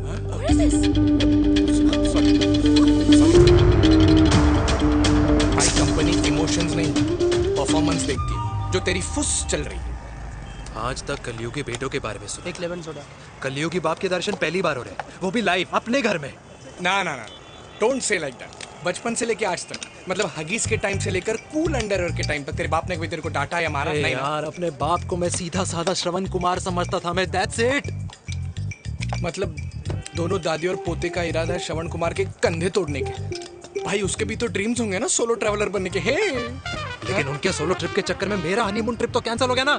भाई कंपनी इमोशंस नहीं परफॉर्मेंस देखती है, जो तेरी फुस चल रही है। आज तक कलयुगी बेटों के बारे में सुना। एक लेमन सोडा। कलयुगी बाप के दर्शन पहली बार हो रहे हैं, वो भी लाइव अपने घर में। ना ना ना, डोंट से लाइक दैट। बचपन से लेके आज तक, मतलब हगीज के टाइम से लेकर कूल अंडरवेयर के टाइम तक तेरे बाप ने कभी तेरे को डांटा या मारा? नहीं यार, अपने बाप को मैं सीधा साधा श्रवण कुमार समझता था मैं, दैट्स इट। मतलब दोनों दादी और पोते का इरादा है श्रवण कुमार के कंधे तोड़ने के। भाई उसके भी तो ड्रीम्स होंगे ना सोलो ट्रैवलर बनने के। हे लेकिन उनके सोलो ट्रिप के चक्कर में मेरा हनीमून ट्रिप तो कैंसिल हो गया ना।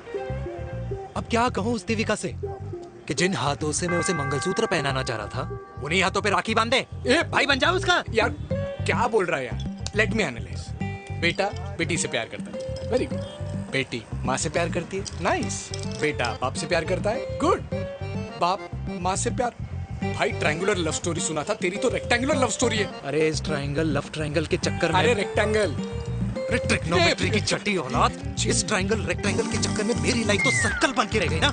अब क्या कहूँ उस देविका से कि जिन हाथों से मैं उसे मंगलसूत्र पहनाना चाह रहा था उन्हीं हाथों पे राखी बांध दे। ए भाई बन जाओ उसका। यार क्या बोल रहा है यार? Let me analyse. बेटा बेटी से प्यार करता है, वेरी गुड। बेटी माँ से प्यार करती है, नाइस। बेटा बाप से प्यार करता है, गुड। बाप माँ से प्यार। भाई ट्रायंगुलर लव स्टोरी सुना था, तेरी तो रेक्टेंगुलर लव स्टोरी है। अरे इस ट्रायंगल लव ट्रायंगल के चक्कर में, अरे रेक्टेंगल, अरे ट्रिग्नोमेट्री की छठी औलाद, इस ट्रायंगल रेक्टेंगल के चक्कर में मेरी लाइफ तो सर्कल बन के रह गई ना।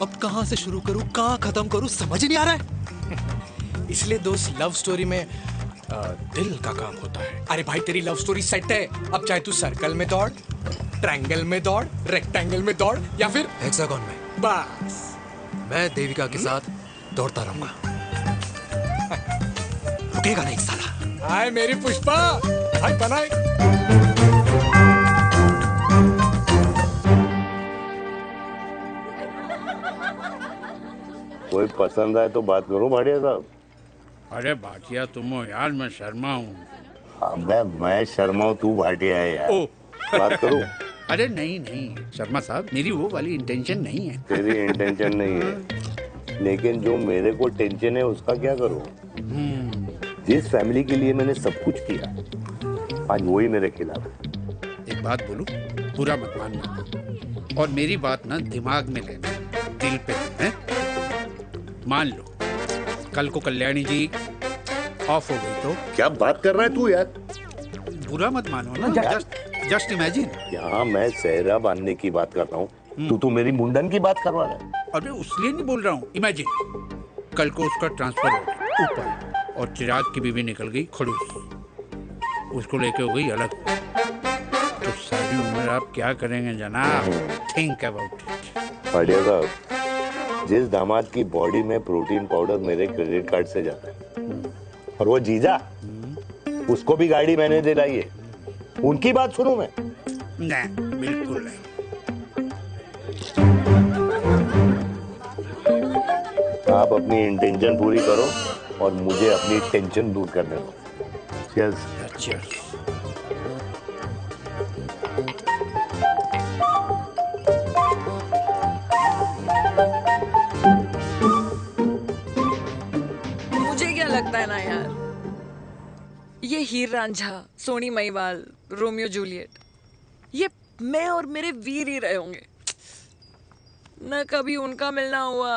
अब कहाँ से शुरू करूँ, कहाँ खत्म करूँ, समझ ही नहीं आ रहा है। इसलिए दोस्त लव स्टोरी में दिल का काम होता है। अरे भाई तेरी लव स्टोरी सेट है, अब चाहे तू सर्कल में दौड़, ट्रायंगल में दौड़, रेक्टेंगल में दौड़ या फिर हेक्सागन में, बस मैं देविका के साथ दौड़ता रहूंगा। रुकेगा नहीं साला। हाय मेरी पुष्पा, हाय बनाए। कोई पसंद आए तो बात करूं भाटिया साहब? अरे भाटिया तुम हो यार, मैं शर्मा हूँ। अबे मैं शर्मा हूँ, तू भाटिया है यार। बात करूं? अरे नहीं नहीं शर्मा साहब, मेरी वो वाली इंटेंशन नहीं है। तेरी इंटेंशन नहीं है, लेकिन जो मेरे को टेंशन है उसका क्या करूं? जिस फैमिली के लिए मैंने सब कुछ किया, आज वही मेरे खिलाफ है। एक बात बोलूं, बुरा मत मानना, और मेरी बात ना दिमाग में लेना, दिल पे है। मान लो कल को कल्याणी जी ऑफ हो गई तो? क्या बात कर रहा है तू यार? बुरा मत मानो ना, जस्ट इमेजिन। यहाँ मैं सेहरा बांधने की बात कर रहा हूँ, तू मेरी मुंडन की बात करवा रहा है। अरे उसलिए नहीं बोल रहा हूँ, इमेजिन कल को उसका ट्रांसफर हो गया ऊपर और चिराग की बीवी निकल गई खड़ूस, उसको लेके हो गई अलग, तो सारी उम्र आप क्या करेंगे जनाब? Think about it. बढ़िया साहब, जिस दामाद की बॉडी में प्रोटीन पाउडर मेरे क्रेडिट कार्ड से जाता है, और वो जीजा, उसको भी गाड़ी मैंने दिलाई है, उनकी बात सुनूं मैं? नहीं, बिल्कुल नहीं। आप अपनी इंटेंशन पूरी करो और मुझे अपनी टेंशन दूर करने दो। चीयर्स। चीयर्स। मुझे क्या लगता है ना यार, ये हीर रांझा, सोनी महिवाल, रोमियो जूलियट, ये मैं और मेरे वीर ही रहे होंगे। न कभी उनका मिलना हुआ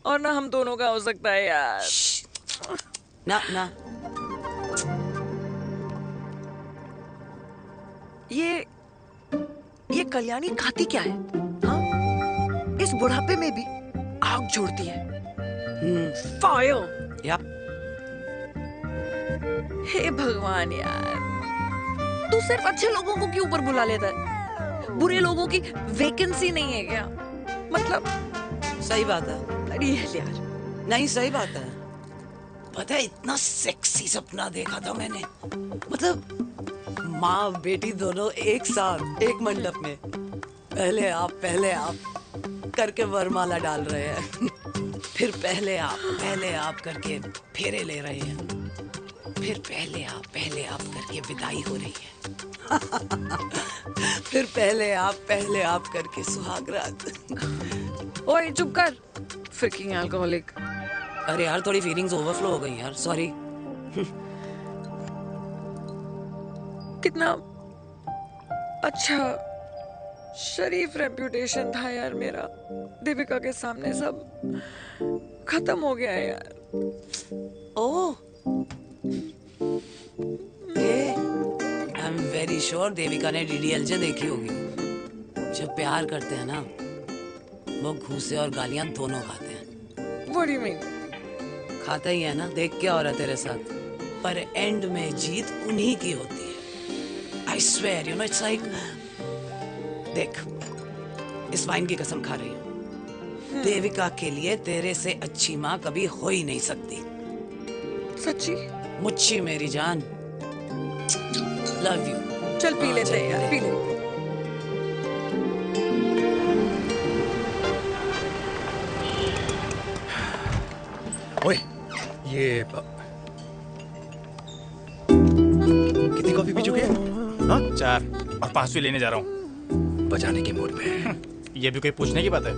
और ना हम दोनों का हो सकता है यार। ना ना, ये कल्याणी खाती क्या है? हाँ? इस बुढ़ापे में भी आग छोड़ती है। फायर। या हे भगवान यार, तू सिर्फ अच्छे लोगों को क्यों ऊपर बुला लेता है? बुरे लोगों की वैकेंसी नहीं है क्या? मतलब सही बात है। अरे यार, नहीं सही बात है। पता है इतना सेक्सी सपना देखा था मैंने, मतलब माँ बेटी दोनों एक साथ एक मंडप में, पहले आप करके वरमाला डाल रहे हैं, फिर पहले आप करके फेरे ले रहे हैं, फिर पहले आप करके विदाई हो रही है, फिर पहले आप करके सुहाग रात। ओए चुप कर, फ्रिकिंग अल्कोहलिक। अरे यार थोड़ी फीलिंग्स ओवरफ्लो हो गई यार, सॉरी। कितना अच्छा शरीफ रेप्यूटेशन था यार मेरा, दीपिका के सामने सब खत्म हो गया है यार। Oh, I am very sure Devika ने डीडीएलजे देखी होगी। जब प्यार करते हैं ना, वो घूसे और गालियां दोनों खाते हैं। What do you mean? खाता ही है ना, देख क्या हो रहा है तेरे साथ, पर एंड में जीत उन्हीं की होती है। I swear, you know, it's like, देख, इस वाइन की कसम खा रही हूँ, देविका के लिए तेरे से अच्छी माँ कभी हो ही नहीं सकती। सच्ची? मुच्छी मेरी जान, लव यू। चल पी लेते हैं यार, पी ले। ओए, ये कितनी कॉफी पी चुके हैं? हाँ? 4 और 5वीं लेने जा रहा हूँ। बजाने के मूड में। ये भी कोई पूछने की बात है?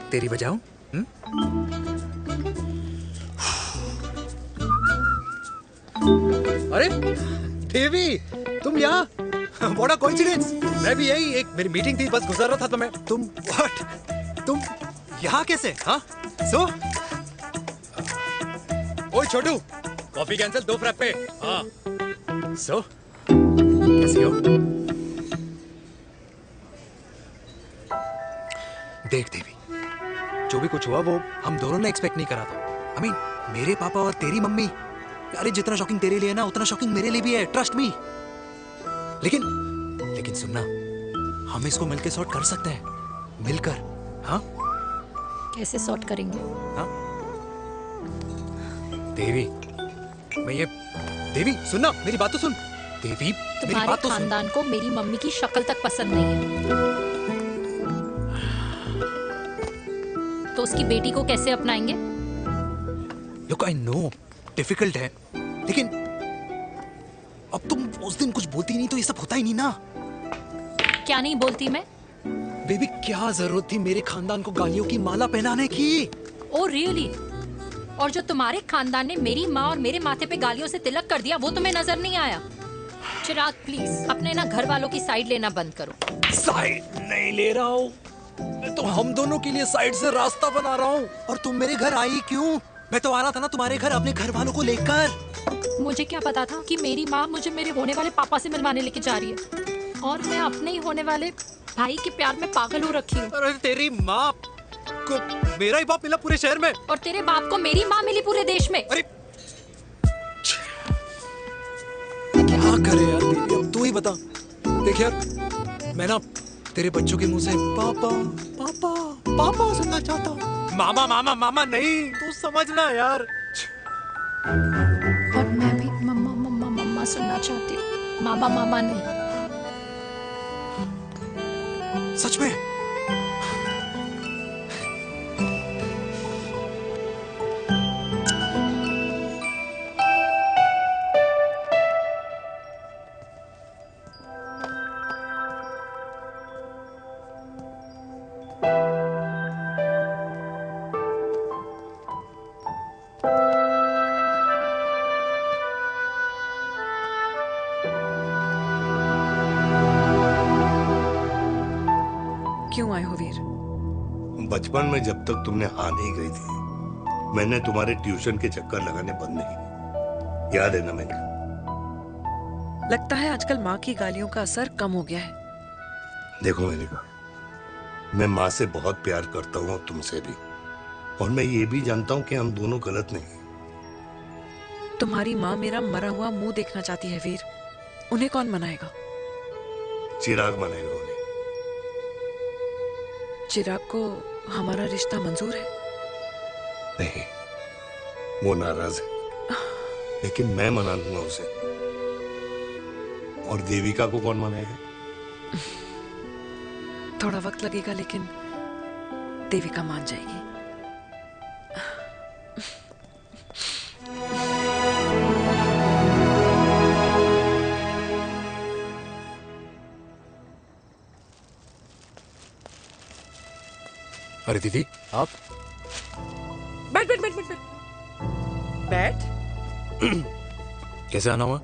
तेरी बजाऊं? अरे देवी, तुम यहाँ? What a coincidence! मैं भी यही, एक मेरी मीटिंग थी, बस गुजर रहा था तो मैं। तुम यहाँ कैसे? हाँ? ओए छोटू, कॉफी कैंसिल, 2 फ्रैप्पे। हाँ। कैसी हो? देख देवी, जो भी कुछ हुआ वो हम दोनों ने एक्सपेक्ट नहीं करा था। I mean, मेरे पापा और तेरी मम्मी, अरे जितना शॉकिंग तेरे लिए है ना, उतना शॉकिंग मेरे लिए भी है, ट्रस्ट मी। लेकिन सुनना, हम इसको मिलकर सॉर्ट कर सकते हैं, मिलकर। हाँ? कैसे सॉर्ट करेंगे? हाँ? देवी, देवी सुनना, मेरी बात तो सुन। देवी, मेरी बात तो सुन। खानदान को मेरी मम्मी की शक्ल तक पसंद नहीं है, तो उसकी बेटी को कैसे अपनाएंगे? Look, I know, डिफिकल्ट है, लेकिन अब तुम उस दिन कुछ बोलती नहीं तो ये सब होता ही नहीं ना। क्या नहीं बोलती मैं? बेबी, क्या जरूरत थी मेरे खानदान को गालियों की माला पहनाने की? Oh really? और जो तुम्हारे खानदान ने मेरी माँ और मेरे माथे पे गालियों से तिलक कर दिया, वो तुम्हें नजर नहीं आया? चिराग प्लीज अपने ना घर वालों की साइड लेना बंद करो। साइड नहीं ले रहा हूँ, मैं तो हम दोनों के लिए साइड से रास्ता बना रहा हूँ। और तुम मेरे घर आई क्यों? मैं तो आ रहा था ना तुम्हारे घर अपने घर वालों को लेकर। मुझे क्या पता था कि मेरी माँ मुझे मेरे होने वाले पापा से मिलवाने लेके जा रही है, और मैं अपने ही होने वाले भाई के प्यार में पागल हो रखी हूँ। अरे तेरी माँ को मेरा ही बाप मिला पूरे शहर में, और तेरे बाप को मेरी माँ मिली पूरे देश में। अरे क्या करे यार दीदी, अब तू ही बता। देख यार, मैं ना तेरे बच्चों के मुंह से पापा पापा पापा सुनना चाहता हूँ, मामा मामा मामा नहीं, तू समझना यार। और मैं भी मम्मा मम्मा मम्मा सुनना चाहती हूँ, मामा मामा नहीं। सच में? क्यों आए हो वीर? बचपन में जब तक तुमने हाँ नहीं कही थी, मैंने तुम्हारे ट्यूशन के चक्कर लगाने बंद नहीं किए। याद है ना मैंने? लगता है आजकल माँ की गालियों का असर कम हो गया है। देखो मेरिका, मैं माँ से बहुत प्यार करता हूँ, तुमसे भी, और मैं ये भी जानता हूँ कि हम दोनों गलत नहीं। तुम्हारी माँ मेरा मरा हुआ मुंह देखना चाहती है वीर, उन्हें कौन मनाएगा? चिराग मनाएगा उन्हें। चिराग को हमारा रिश्ता मंजूर है? नहीं, वो नाराज है, लेकिन मैं मना लूंगा उसे। और देविका को कौन मनाएगा? थोड़ा वक्त लगेगा, लेकिन देविका मान जाएगी। अरे दीदी, आप बैठ बैठ बैठ बैठ बैठ बैठ। कैसे आना हुआ?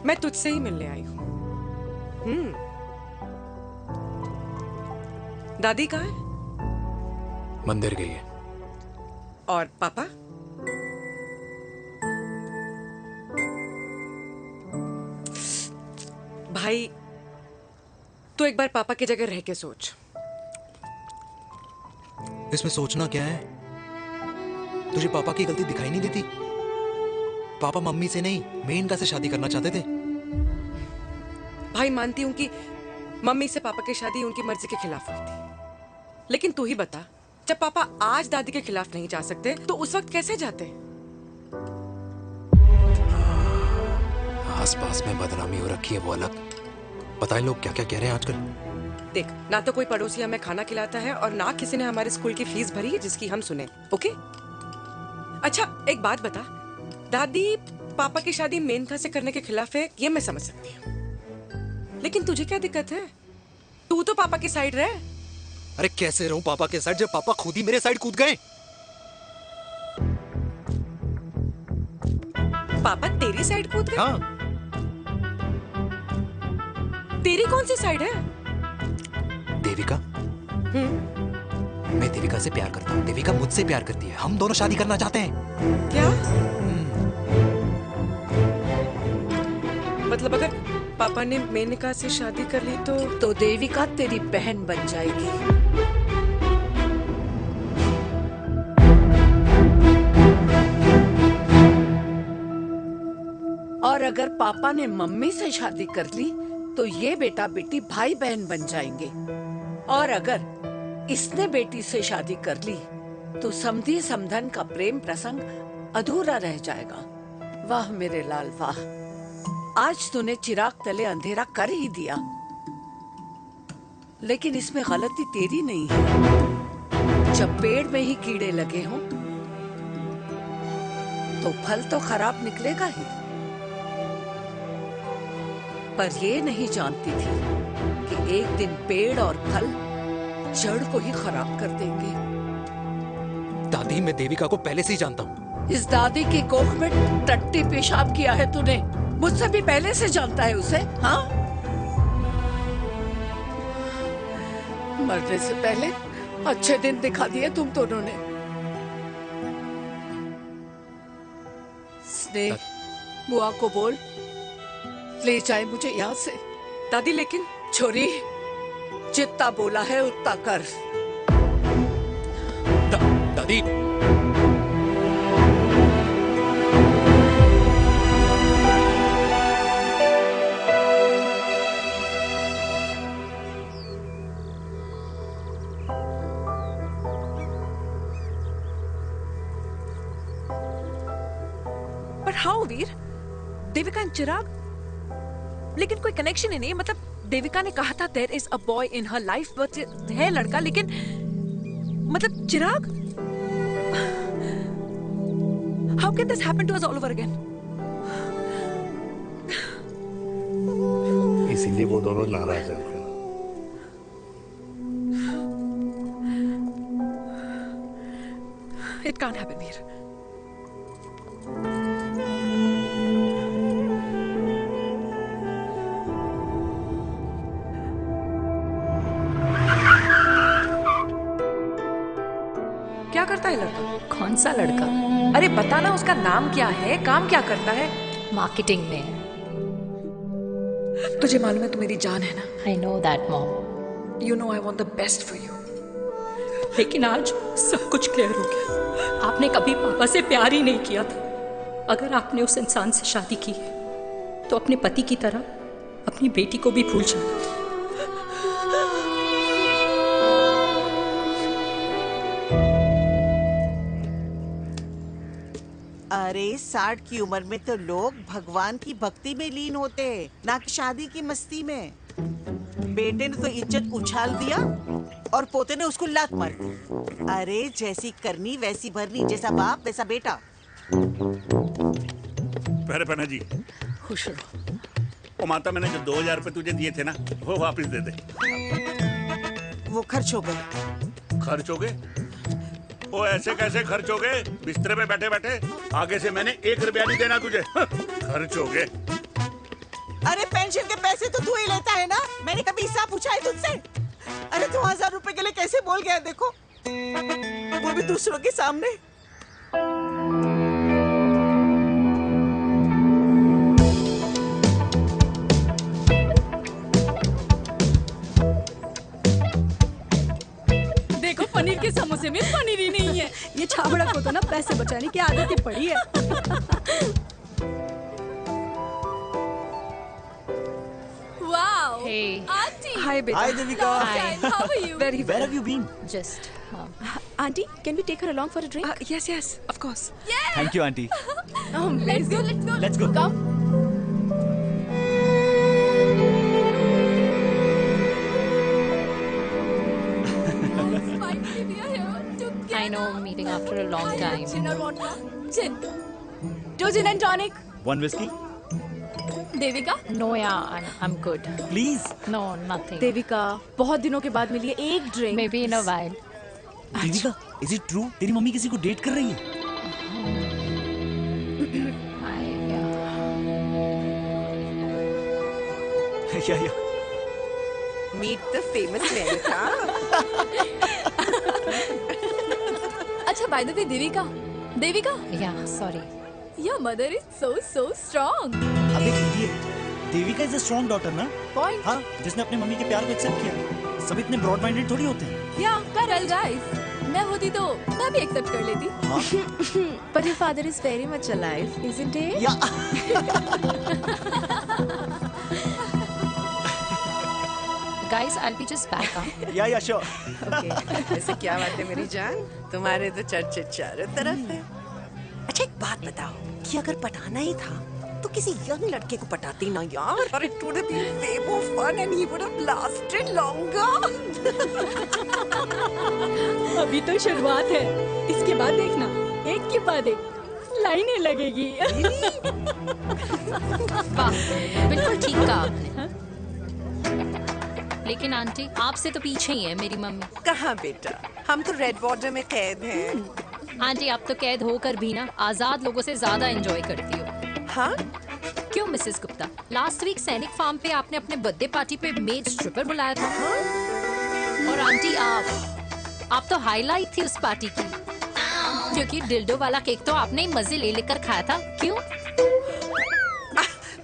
मैं तुझसे ही मिलने आई हूँ। दादी कहाँ है? मंदिर गई है। और पापा? भाई, तू एक बार पापा की जगह रह के सोच। इसमें सोचना क्या है? तुझे पापा की गलती दिखाई नहीं देती? पापा मम्मी से नहीं, मेनका से शादी करना चाहते थे। भाई, मानती हूं कि मम्मी से पापा की शादी उनकी मर्जी के खिलाफ हुई थी, लेकिन तू ही बता, जब पापा आज दादी के खिलाफ नहीं जा सकते तो उस वक्त कैसे जाते? आस पास में बदनामी हो रखी है, वो अलग। पता है लोग क्या क्या कह रहे हैं आजकल? देख, ना तो कोई पड़ोसी हमें खाना खिलाता है और ना किसी ने हमारे स्कूल की फीस भरी है जिसकी हम सुने। ओके? अच्छा, एक बात बता, दादी पापा की शादी मेनका से करने के खिलाफ है, ये मैं समझ सकती हूँ, लेकिन तुझे क्या दिक्कत है? तू तो पापा की साइड रहे। अरे कैसे रहूं पापा के साइड जब पापा खुद ही मेरे साइड कूद गए? पापा तेरी साइड कूद गए? हाँ। तेरी कौन सी साइड है? देविका। मैं देविका से प्यार करता हूँ, देविका मुझसे प्यार करती है, हम दोनों शादी करना चाहते हैं। क्या? मतलब अगर पापा ने मेनका से शादी कर ली तो देविका तेरी बहन बन जाएगी। और अगर पापा ने मम्मी से शादी कर ली तो ये बेटा बेटी भाई बहन बन जाएंगे। और अगर इसने बेटी से शादी कर ली तो समधी समधन का प्रेम प्रसंग अधूरा रह जाएगा। वाह मेरे लाल वाह, आज तूने चिराग तले अंधेरा कर ही दिया। लेकिन इसमें गलती तेरी नहीं है। जब पेड़ में ही कीड़े लगे हों तो फल तो खराब निकलेगा ही। पर ये नहीं जानती थी कि एक दिन पेड़ और फल जड़ को ही खराब कर देंगे। दादी, मैं देविका को पहले से ही जानता हूँ। इस दादी की कोख में टट्टी पेशाब किया है तूने, मुझसे भी पहले से जानता है उसे। हाँ, मरने से पहले अच्छे दिन दिखा दिए तुम दोनों ने। स्नेह, बुआ को बोल ले जाए मुझे यहाँ से। दादी लेकिन छोरी, जितना बोला है उतना कर। दादी, पर हाउ वीर? देविका एंड चिराग, लेकिन कोई कनेक्शन ही नहीं। मतलब देविका ने कहा था there is a boy in her life, but है लड़का, लेकिन मतलब Chirag, how can this happen to us all over again? इसीलिए वो दोनों नाराज हैं। It can't happen Veer. क्या करता है लड़का? कौन सा लड़का? अरे बताना, उसका नाम क्या है, काम क्या करता है? मार्केटिंग में है। तुझे मालूम है तू मेरी जान है ना? I know that mom. You know I want the best for you. लेकिन आज सब कुछ क्लियर हो गया। आपने कभी पापा से प्यार ही नहीं किया था। अगर आपने उस इंसान से शादी की है तो अपने पति की तरह अपनी बेटी को भी भूल जाना। अरे 60 की उम्र में तो लोग भगवान की भक्ति में लीन होते हैं, ना कि शादी की मस्ती में। बेटे ने तो इज्जत उछाल दिया और पोते ने उसको लात मार दी। अरे जैसी करनी वैसी भरनी, जैसा बाप वैसा बेटा। पहले पहना जी, खुश रहो। ओ माता, मैंने जो 2000 रुपए तुझे दिए थे ना, वो वापस दे दे। वो खर्च हो गए। खर्च हो गए? ओ ऐसे कैसे खर्च हो गए? बिस्तर पे बैठे बैठे। आगे से मैंने 1 रुपया नहीं देना तुझे। खर्च हो गए। अरे पेंशन के पैसे तो तू ही लेता है ना, मैंने कभी हिसाब पूछा है तुझसे? अरे 2000 रुपए के लिए कैसे बोल गया देखो, वो भी दूसरों के सामने। देखो पनीर के समोसे में पनीर ही नहीं है। ये छाबड़ा को तो ना पैसे बचाने की आदत ही पड़ी है। Wow! Hey. Auntie! Hi, beta. Hi, Devika. Hi. How are you? Very Where well. have you been? Just Auntie, can we take her along for a drink? Yes, yes, of course. Yeah! Thank you, auntie. Let's go, let's go. Let's go. Come. Finally, we are here together. I know, meeting after a long time. Gin or vodka? Gin. 2 gin and tonic. One whisky Devika? No यार, I am good. Please. No, nothing. Devika, बहुत दिनों के बाद मिली है, एक drink. May be in a while. Devika, is it true तेरी मम्मी किसी को डेट कर रही है? या मीट द फेमस लड़का। अच्छा, by the way Devika, Devika, या sorry, your mother is so strong। अबे idiot, Devika is a strong daughter ना? पॉइंट। हाँ, जिसने अपने मम्मी के प्यार को एक्सेप्ट किया। सब इतने ब्रॉड माइंडेड थोड़ी होते हैं। या करेक्ट गाइस, मैं होती तो मैं भी एक्सेप्ट कर लेती। But your father is very much alive, isn't he? Guys, I'll be just back. या श्योर। ओके, ऐसे क्या बात है मेरी जान, तुम्हारे तो चर्चे चारों तरफ है। अच्छा, एक बात बताओ कि अगर पटाना ही था तो किसी यंग लड़के को पटाती ना यार, और it would have been way more fun and he would have lasted longer। अभी तो शुरुआत है, इसके बाद देखना, एक के बाद एक लाइनें लगेगी। वाह, बिल्कुल ठीक कहा आपने। लेकिन आंटी, आपसे तो पीछे ही है मेरी मम्मी। कहाँ बेटा, हम तो रेड बॉर्डर में कैद हैं। आंटी, आप तो कैद होकर भी ना आजाद लोगों से ज्यादा एंजॉय करती हो। हाँ? क्यों मिसेस गुप्ता, लास्ट वीक सैनिक फार्म पे आपने अपने बर्थडे पार्टी पे मेड स्ट्रिपर बुलाया था। और आंटी, आप तो हाईलाइट थी उस पार्टी की, क्योंकि डिल्डो वाला केक तो आपने ही मजे ले लेकर खाया था। क्यों?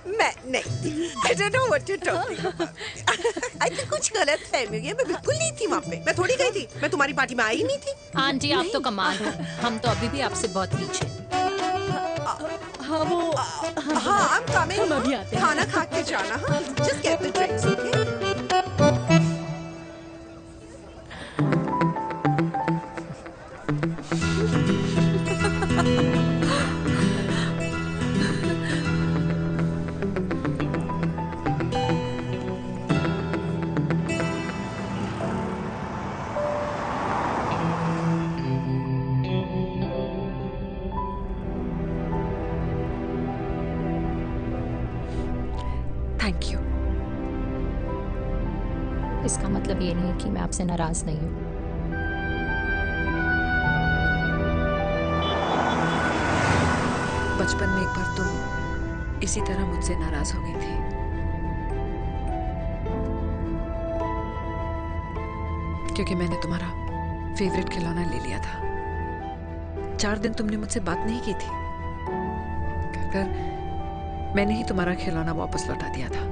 मैं नहीं, I don't know what you're talking about। I think कुछ गलत फहमी हुई है, मैं बिल्कुल नहीं थी वहाँ पे। मैं थोड़ी गई थी, मैं तुम्हारी पार्टी में आई नहीं थी। आंटी, आप तो कमाल हो, हम तो अभी भी आपसे बहुत पीछे। हाँ, वो हाँ, I'm coming। हम अभी आते हैं। खाना खा के जाना। हाँ, just get the drinks, okay? Thank you. इसका मतलब ये नहीं कि मैं आपसे नाराज नहीं हूँ। बचपन में एक बार तुम इसी तरह मुझसे नाराज हो गई थी। क्योंकि मैंने तुम्हारा फेवरेट खिलौना ले लिया था। 4 दिन तुमने मुझसे बात नहीं की थी। कहकर मैंने ही तुम्हारा खिलौना वापस लौटा दिया था।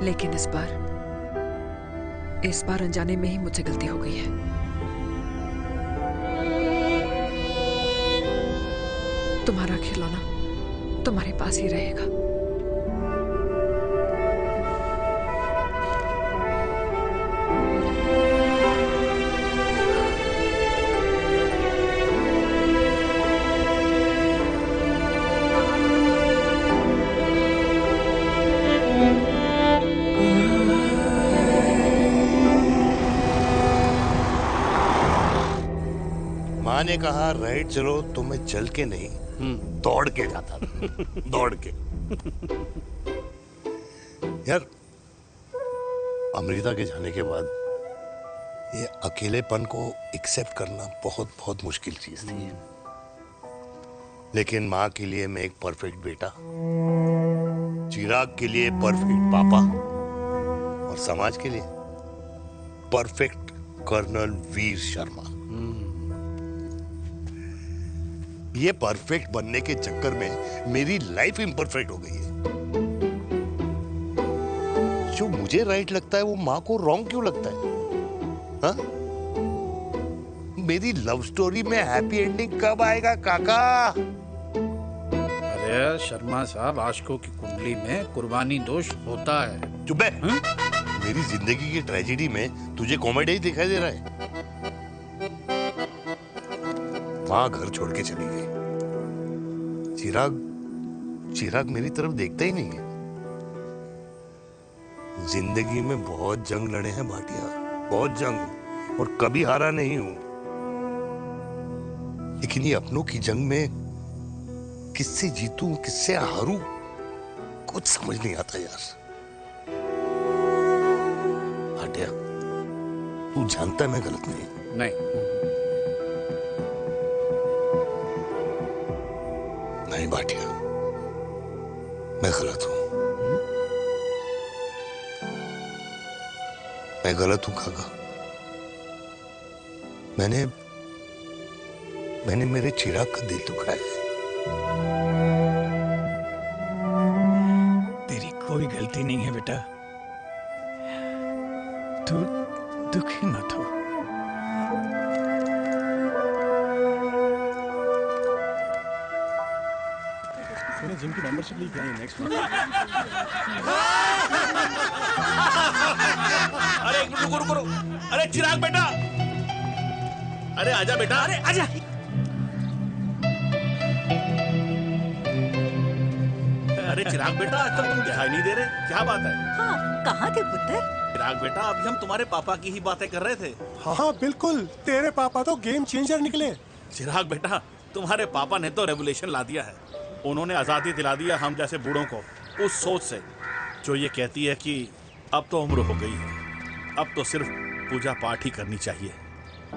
लेकिन इस बार अनजाने में ही मुझसे गलती हो गई है। तुम्हारा खिलौना तुम्हारे पास ही रहेगा। माँ ने कहा राइट चलो तो मैं चल के नहीं दौड़ के जाता था। दौड़ के। यार, अमृता के जाने के बाद ये अकेलेपन को एक्सेप्ट करना बहुत बहुत मुश्किल चीज थी। लेकिन माँ के लिए मैं एक परफेक्ट बेटा, चिराग के लिए परफेक्ट पापा और समाज के लिए परफेक्ट कर्नल वीर शर्मा। ये परफेक्ट बनने के चक्कर में मेरी लाइफ इम्परफेक्ट हो गई है। जो मुझे राइट लगता है वो माँ को रॉन्ग क्यों लगता है? हा? मेरी लव स्टोरी में हैप्पी एंडिंग कब आएगा काका? अरे शर्मा साहब, आशिकों की कुंडली में कुर्बानी दोष होता है। चुप है। मेरी जिंदगी की ट्रेजेडी में तुझे कॉमेडी ही दिखाई दे रहा है। माँ घर छोड़ के चली गई। चिराग मेरी तरफ देखता ही नहीं है। जिंदगी में बहुत जंग लड़े हैं भाटिया, बहुत जंग, और कभी हारा नहीं हूं। लेकिन ये अपनों की जंग में किससे जीतूं किससे हारूं कुछ समझ नहीं आता यार। भाटिया तू जानता है मैं गलत नहीं। नहीं भाटिया मैं गलत हूं। मैं गलत हूं काका। मैंने मेरे चिराग का दिल दुखाया है। तेरी कोई गलती नहीं है बेटा, तू दुखी मत हो। जिम की मेंबरशिप ली क्या है नेक्स्ट मंथ? अरे रुको रुको रुको। अरे चिराग बेटा, अरे आजा बेटा, अरे आजा। अरे चिराग बेटा, आजकल तुम दिखाई नहीं दे रहे, क्या बात है? हाँ, कहाँ थे पुत्र? चिराग बेटा, अभी हम तुम्हारे पापा की ही बातें कर रहे थे। हाँ बिल्कुल, तेरे पापा तो गेम चेंजर निकले। चिराग बेटा, तुम्हारे पापा ने तो रेवोल्यूशन ला दिया है। उन्होंने आजादी दिला दिया हम जैसे बूढ़ों को उस सोच से जो ये कहती है कि अब तो उम्र हो गई है, अब तो सिर्फ पूजा पाठ ही करनी चाहिए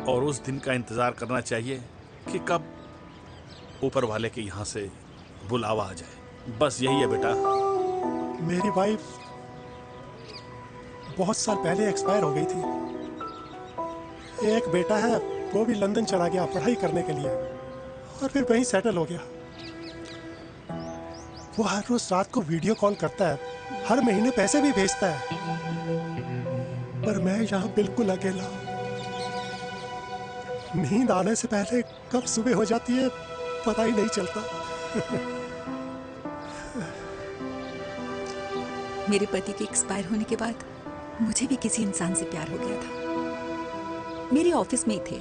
और उस दिन का इंतजार करना चाहिए कि कब ऊपर वाले के यहाँ से बुलावा आ जाए। बस यही है बेटा। मेरी वाइफ बहुत साल पहले एक्सपायर हो गई थी। एक बेटा है, वो भी लंदन चला गया पढ़ाई करने के लिए और फिर वहीं सेटल हो गया। वो हर रोज रात को वीडियो कॉल करता है, हर महीने पैसे भी भेजता है, पर मैं यहाँ बिल्कुल अकेला हूँ। नींद आने से पहले कब सुबह हो जाती है पता ही नहीं चलता। मेरे पति के एक्सपायर होने के बाद मुझे भी किसी इंसान से प्यार हो गया था। मेरे ऑफिस में ही थे,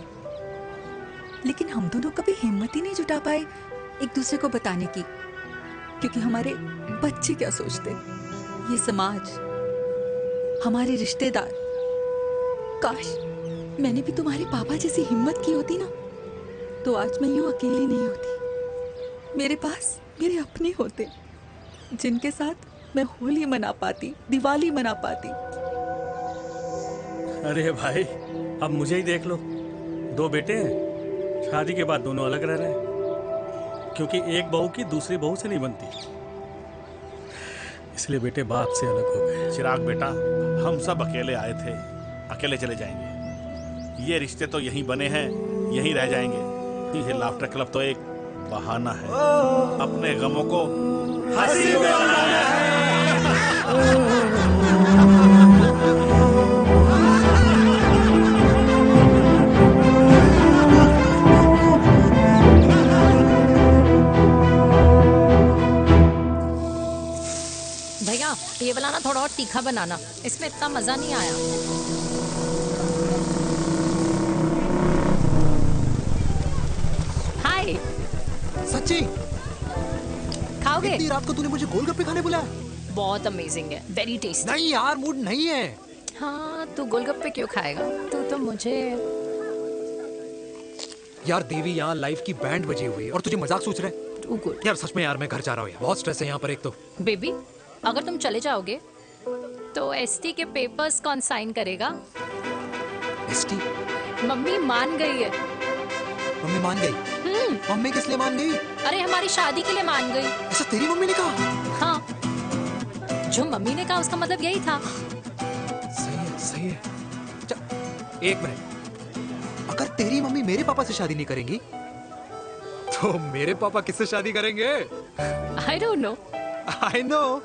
लेकिन हम दोनों कभी हिम्मत ही नहीं जुटा पाए एक दूसरे को बताने की, क्योंकि हमारे बच्चे क्या सोचते, ये समाज, हमारे रिश्तेदार। काश मैंने भी तुम्हारे पापा जैसी हिम्मत की होती ना, तो आज मैं यूं अकेली नहीं होती। मेरे पास मेरे अपने होते जिनके साथ मैं होली मना पाती, दिवाली मना पाती। अरे भाई, अब मुझे ही देख लो, 2 बेटे हैं, शादी के बाद दोनों अलग रह रहे हैं, क्योंकि एक बहू की दूसरी बहू से नहीं बनती, इसलिए बेटे बाप से अलग हो गए। चिराग बेटा, हम सब अकेले आए थे, अकेले चले जाएंगे। ये रिश्ते तो यहीं बने हैं, यहीं रह जाएंगे। ये लाफ्टर क्लब तो एक बहाना है अपने गमों को हंसी में बनाना भैया ये वाला ना थोड़ा और तीखा बनाना, इसमें इतना मजा नहीं आया। हाय। सच्ची? खाओगे? इतनी रात को तूने मुझे गोलगप्पे खाने बुलाया? बहुत अमेजिंग है, वेरी टेस्टी। नहीं यार, मूड नहीं है। हाँ, तू गोलगप्पे क्यों खाएगा? तू तो मुझे। यार देवी, यहाँ लाइफ की बैंड बजी हुई है और तुझे मजाक सोच रहे? यार सच में यार, मैं घर जा रहा हूँ यार, बहुत स्ट्रेस है यहाँ पर। एक तो बेबी, अगर तुम चले जाओगे तो एसटी के पेपर्स कौन साइन करेगा? एसटी? मम्मी मान गई है। मम्मी मान गई? मम्मी किस लिए मान गई? अरे हमारी शादी के लिए मान गई। ऐसा तेरी मम्मी ने कहा? हाँ, जो मम्मी ने कहा उसका मतलब यही था। सही है, सही है। एक मिनट, अगर तेरी मम्मी मेरे पापा से शादी नहीं करेंगी तो मेरे पापा किससे शादी करेंगे? I don't know. I know.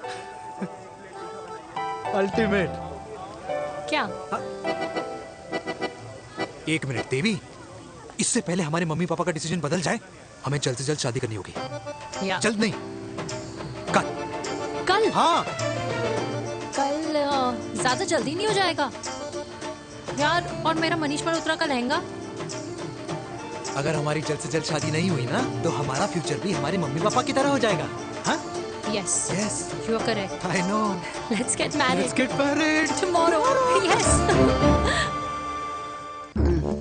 Ultimate. क्या? एक मिनट देवी, इससे पहले हमारे मम्मी पापा का डिसीजन बदल जाए, हमें जल्द से जल्द शादी करनी होगी। जल्द नहीं, कल। कल? हाँ। कल ज्यादा जल्दी नहीं हो जाएगा यार? और मेरा मनीष मल्होत्रा का लहंगा? अगर हमारी जल्द से जल्द शादी नहीं हुई ना, तो हमारा फ्यूचर भी हमारे मम्मी पापा की तरह हो जाएगा। हाँ? Yes. Yes. You are correct. I know. Let's get married. Let's get married tomorrow. Yes.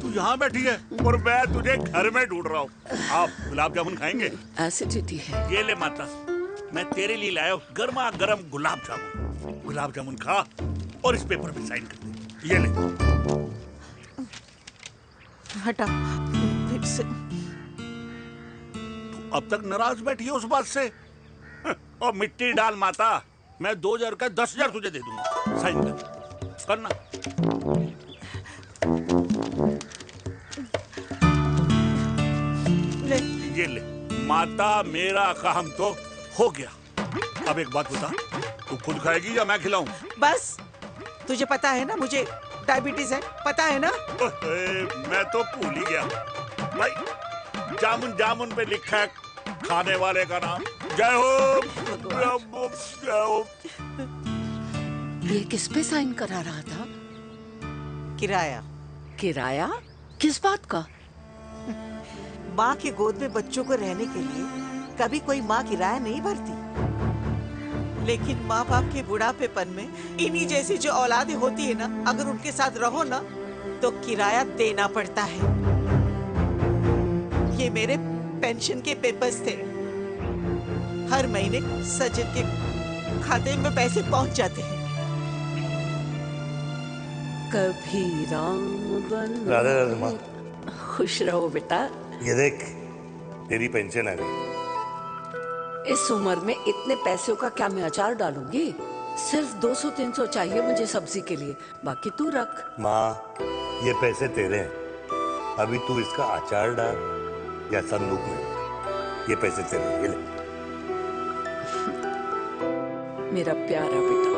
तू यहाँ बैठी है और मैं तुझे घर में ढूंढ रहा हूँ। आप गुलाब जामुन खाएंगे? एसिडिटी है। ये ले माता, मैं तेरे लिए लाया हूँ गर्मा गर्म गुलाब जामुन। गुलाब जामुन खा और इस पेपर पे साइन कर दे। ये ले। हटा फिर से। तू अब तक नाराज बैठी है उस बात से? और मिट्टी डाल माता, मैं 2000 का 10,000 तुझे दे दूंगा। साइन कर, करना। ले। ये ले माता, मेरा काम तो हो गया। अब एक बात बता, तू खुद खाएगी या मैं खिलाऊं? बस तुझे पता है ना मुझे डायबिटीज है, पता है ना? मैं तो भूल ही गया भाई, जामुन जामुन पे लिखा है खाने वाले का नाम। जय हो, जय हो। ये किस पे साइन करा रहा था? किराया। किराया? किस बात का? माँ के गोद में बच्चों को रहने के लिए कभी कोई माँ किराया नहीं भरती, लेकिन माँ बाप के बुढ़ापेपन में इन्हीं जैसी जो औलादें होती है ना, अगर उनके साथ रहो ना तो किराया देना पड़ता है। ये मेरे पेंशन के पेपर्स थे। हर महीने सजन के खाते में पैसे पहुंच जाते हैं। कभी राम बन। राधे राधे माँ। खुश रहो बेटा। ये देख, तेरी पेंशन आ गई। इस उम्र में इतने पैसों का क्या मैं अचार डालूंगी? सिर्फ 200-300 चाहिए मुझे सब्जी के लिए, बाकी तू रख। माँ, ये पैसे तेरे हैं। अभी तू इसका अचार डाल या संदूक में। ये पैसे तेरे हैं, ये ले। मेरा प्यारा बेटा।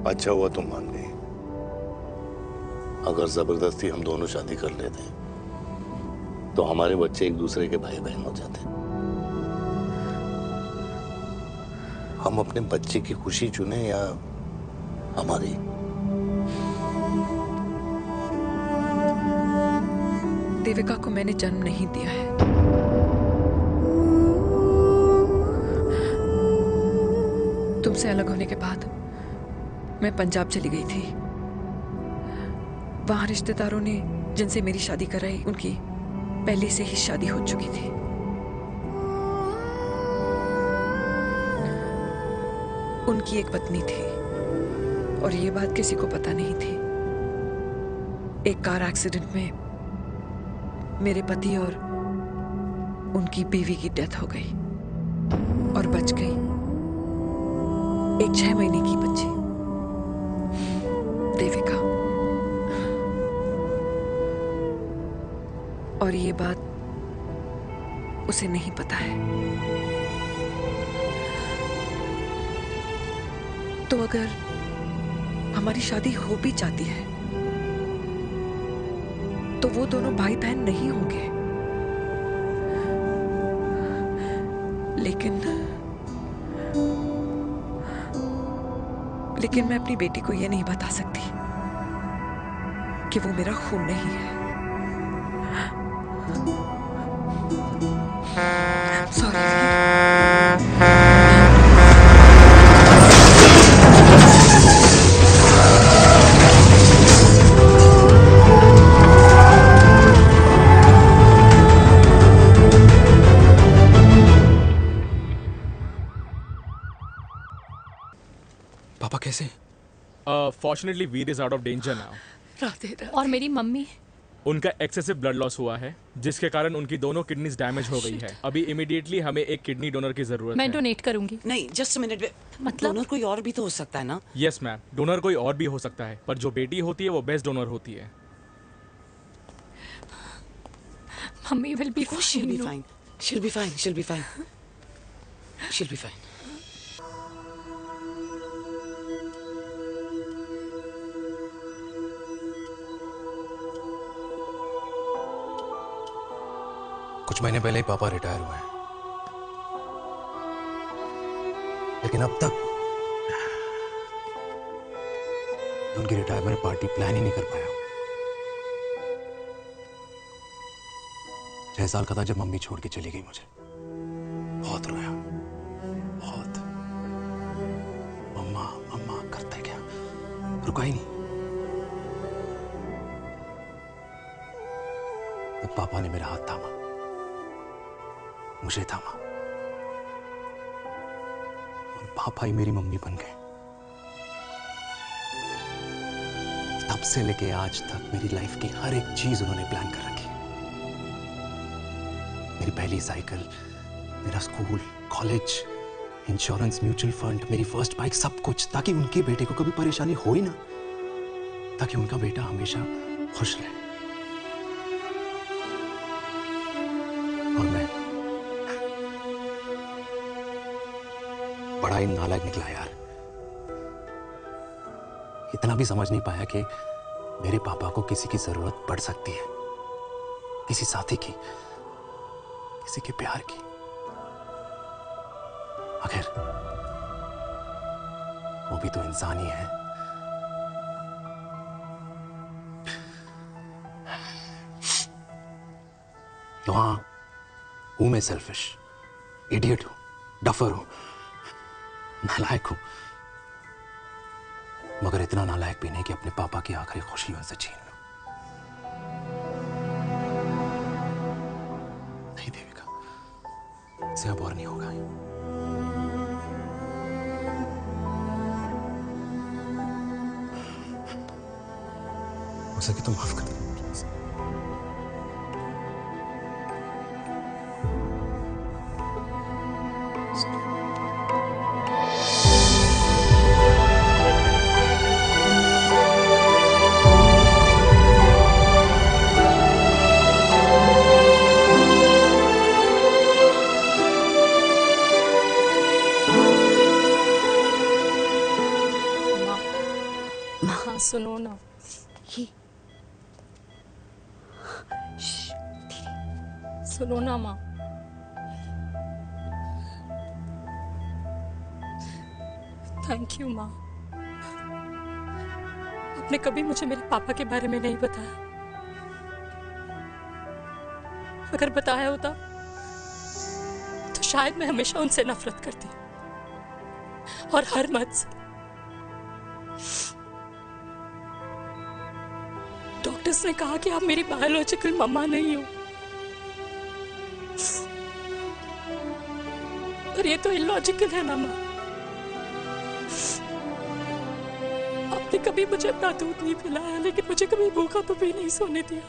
अच्छा हुआ तुम मान गई। अगर जबरदस्ती हम दोनों शादी कर लेते तो हमारे बच्चे एक दूसरे के भाई बहन हो जाते। हम अपने बच्चे की खुशी चुने या हमारी? देविका को मैंने जन्म नहीं दिया है। तुमसे अलग होने के बाद मैं पंजाब चली गई थी। वहां रिश्तेदारों ने जिनसे मेरी शादी कराई, उनकी पहले से ही शादी हो चुकी थी। उनकी एक पत्नी थी और ये बात किसी को पता नहीं थी। एक कार एक्सीडेंट में मेरे पति और उनकी बीवी की डेथ हो गई और बच गई एक 6 महीने की बच्ची, देविका। और ये बात उसे नहीं पता है। तो अगर हमारी शादी हो भी जाती है तो वो दोनों भाई बहन नहीं होंगे। लेकिन मैं अपनी बेटी को ये नहीं बता सकती कि वो मेरा खून नहीं है। सॉरी। पापा कैसे? Fortunately Veer is out of danger now. Radhe Radhe. और मेरी मम्मी? उनका एक्सेसिव ब्लड लॉस हुआ है जिसके कारण उनकी दोनों किडनीज डैमेज हो गई है। अभी इमीडिएटली हमें एक किडनी डोनर की जरूरत मैं है। डोनेट करूंगी। नहीं, जस्ट मिनट। मतलब डोनर कोई और भी तो हो सकता है ना? यस मैम, डोनर कोई और भी हो सकता है, पर जो बेटी होती है वो बेस्ट डोनर होती है। Mummy will be fine. She'll be fine. She'll be fine. She'll be fine. She'll be fine. कुछ महीने पहले ही पापा रिटायर हुए हैं, लेकिन अब तक उनकी रिटायरमेंट पार्टी प्लान ही नहीं कर पाया। 6 साल का था जब मम्मी छोड़ के चली गई मुझे। बहुत रोया, बहुत। मम्मा मम्मा करते क्या, रुका ही नहीं। तब पापा ने मेरा हाथ थामा, मुझे थामा, और पापा ही मेरी मम्मी बन गए। तब से लेके आज तक मेरी लाइफ की हर एक चीज उन्होंने प्लान कर रखी। मेरी पहली साइकिल, मेरा school, college, insurance, mutual fund, मेरी फर्स्ट बाइक, सब कुछ, ताकि उनके बेटे को कभी परेशानी हो ही ना, ताकि उनका बेटा हमेशा खुश रहे। और मैं बड़ा ही नालायक निकला यार। इतना भी समझ नहीं पाया कि मेरे पापा को किसी की जरूरत पड़ सकती है, किसी साथी की, किसी के प्यार की। आखिर वो भी तो इंसान ही है। तो हाँ, हूं मैं सेल्फिश, इडियट हूं, डफर हूं, नालायक हूं, मगर इतना नालायक भी नहीं कि अपने पापा की आखिरी खुशी उनसे छीन लूं। नहीं देविका, इससे अब और नहीं होगा। हो सके तो माफ कर दो। माँ सुनो ना, सुनो ना माँ। थैंक यू माँ, आपने कभी मुझे मेरे पापा के बारे में नहीं बताया। अगर बताया होता तो शायद मैं हमेशा उनसे नफरत करती, और हर मत से। डॉक्टर्स ने कहा कि आप मेरी बायोलॉजिकल मम्मा नहीं हो, पर ये तो इलॉजिकल है ना माँ। आपने कभी मुझे अपना दूध नहीं पिलाया, लेकिन मुझे कभी भूखा तो भी नहीं सोने दिया।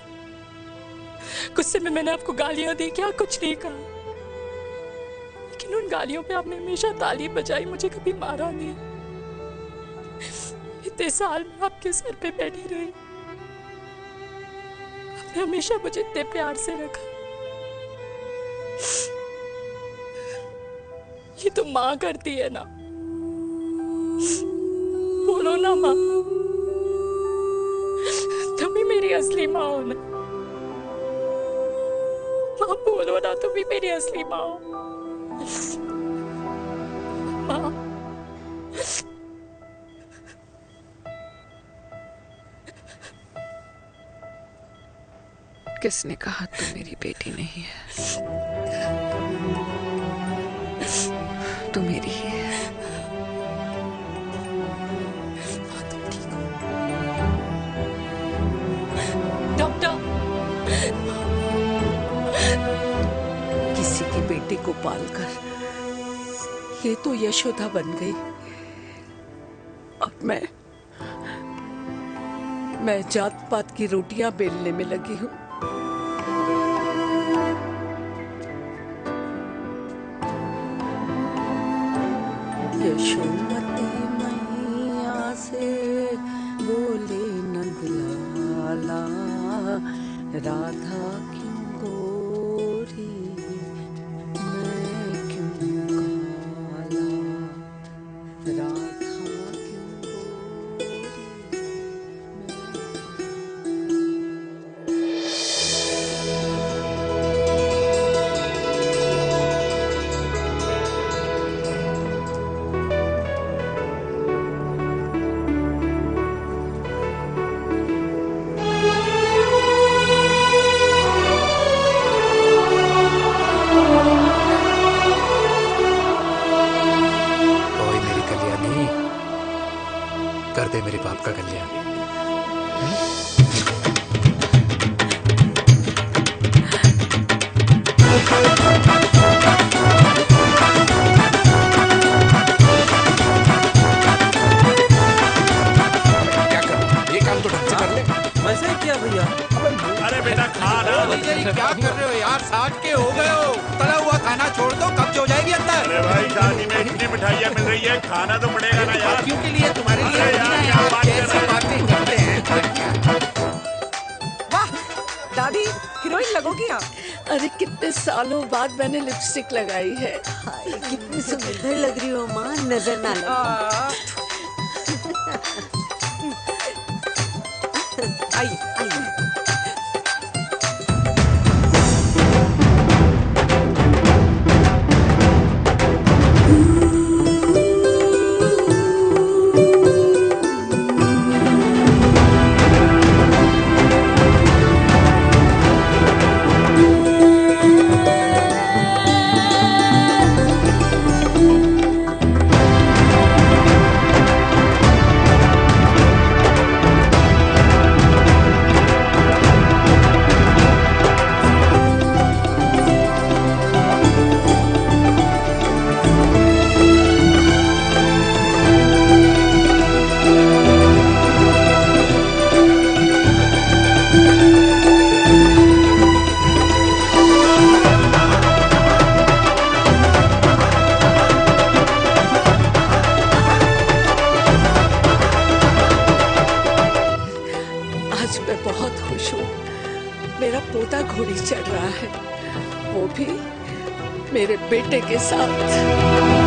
गुस्से में मैंने आपको गालियां दी, क्या कुछ नहीं कहा, लेकिन उन गालियों पे आपने हमेशा ताली बजाई, मुझे कभी मारा नहीं। इतने साल में आपके सर पे बैठी रही, आपने हमेशा मुझे इतने प्यार से रखा। ये तो माँ करती है ना, बोलो ना माँ, तुम ही मेरी असली माँ हो ना। माँ बोलो ना, तुम ही मेरी असली माँ हो। माँ किसने कहा तू मेरी बेटी नहीं है? तू मेरी ही है। डॉक्टर, किसी की बेटी को पालकर ये तो यशोदा बन गई। अब मैं जात पात की रोटियां बेलने में लगी हूँ। यशोमती मैया से बोले नंदलाला, राधा क्यों गोरी मैं क्यों काला, राधा आपका कल्याण। क्या करूं? ये काम तो ढंग से कर ले। वैसे ही क्या भैया? अरे बेटा खा ना। भैया ये क्या कर रहे हो यार? 60 के हो गए हो। तला हुआ खाना छोड़ दो, कब्ज हो जाएगी अंदर। अरे भाई शादी में इतनी मिठाइयाँ मिल रही है, खाना तो पड़ेगा ना यार। क्यों के लिए तुम्हारे लिए अरे यार क्या बात कर कैसी रहे हैं? बातें करते हैं। वाह दादी हीरोइन लगोगी आप। अरे कितने सालों बाद मैंने लिपस्टिक लगाई है। कितनी सुंदर लग रही हो माँ, नजर ना लगे। आइए आइए। आज मैं बहुत खुश हूँ। मेरा पोता घोड़ी चढ़ रहा है, वो भी मेरे बेटे के साथ।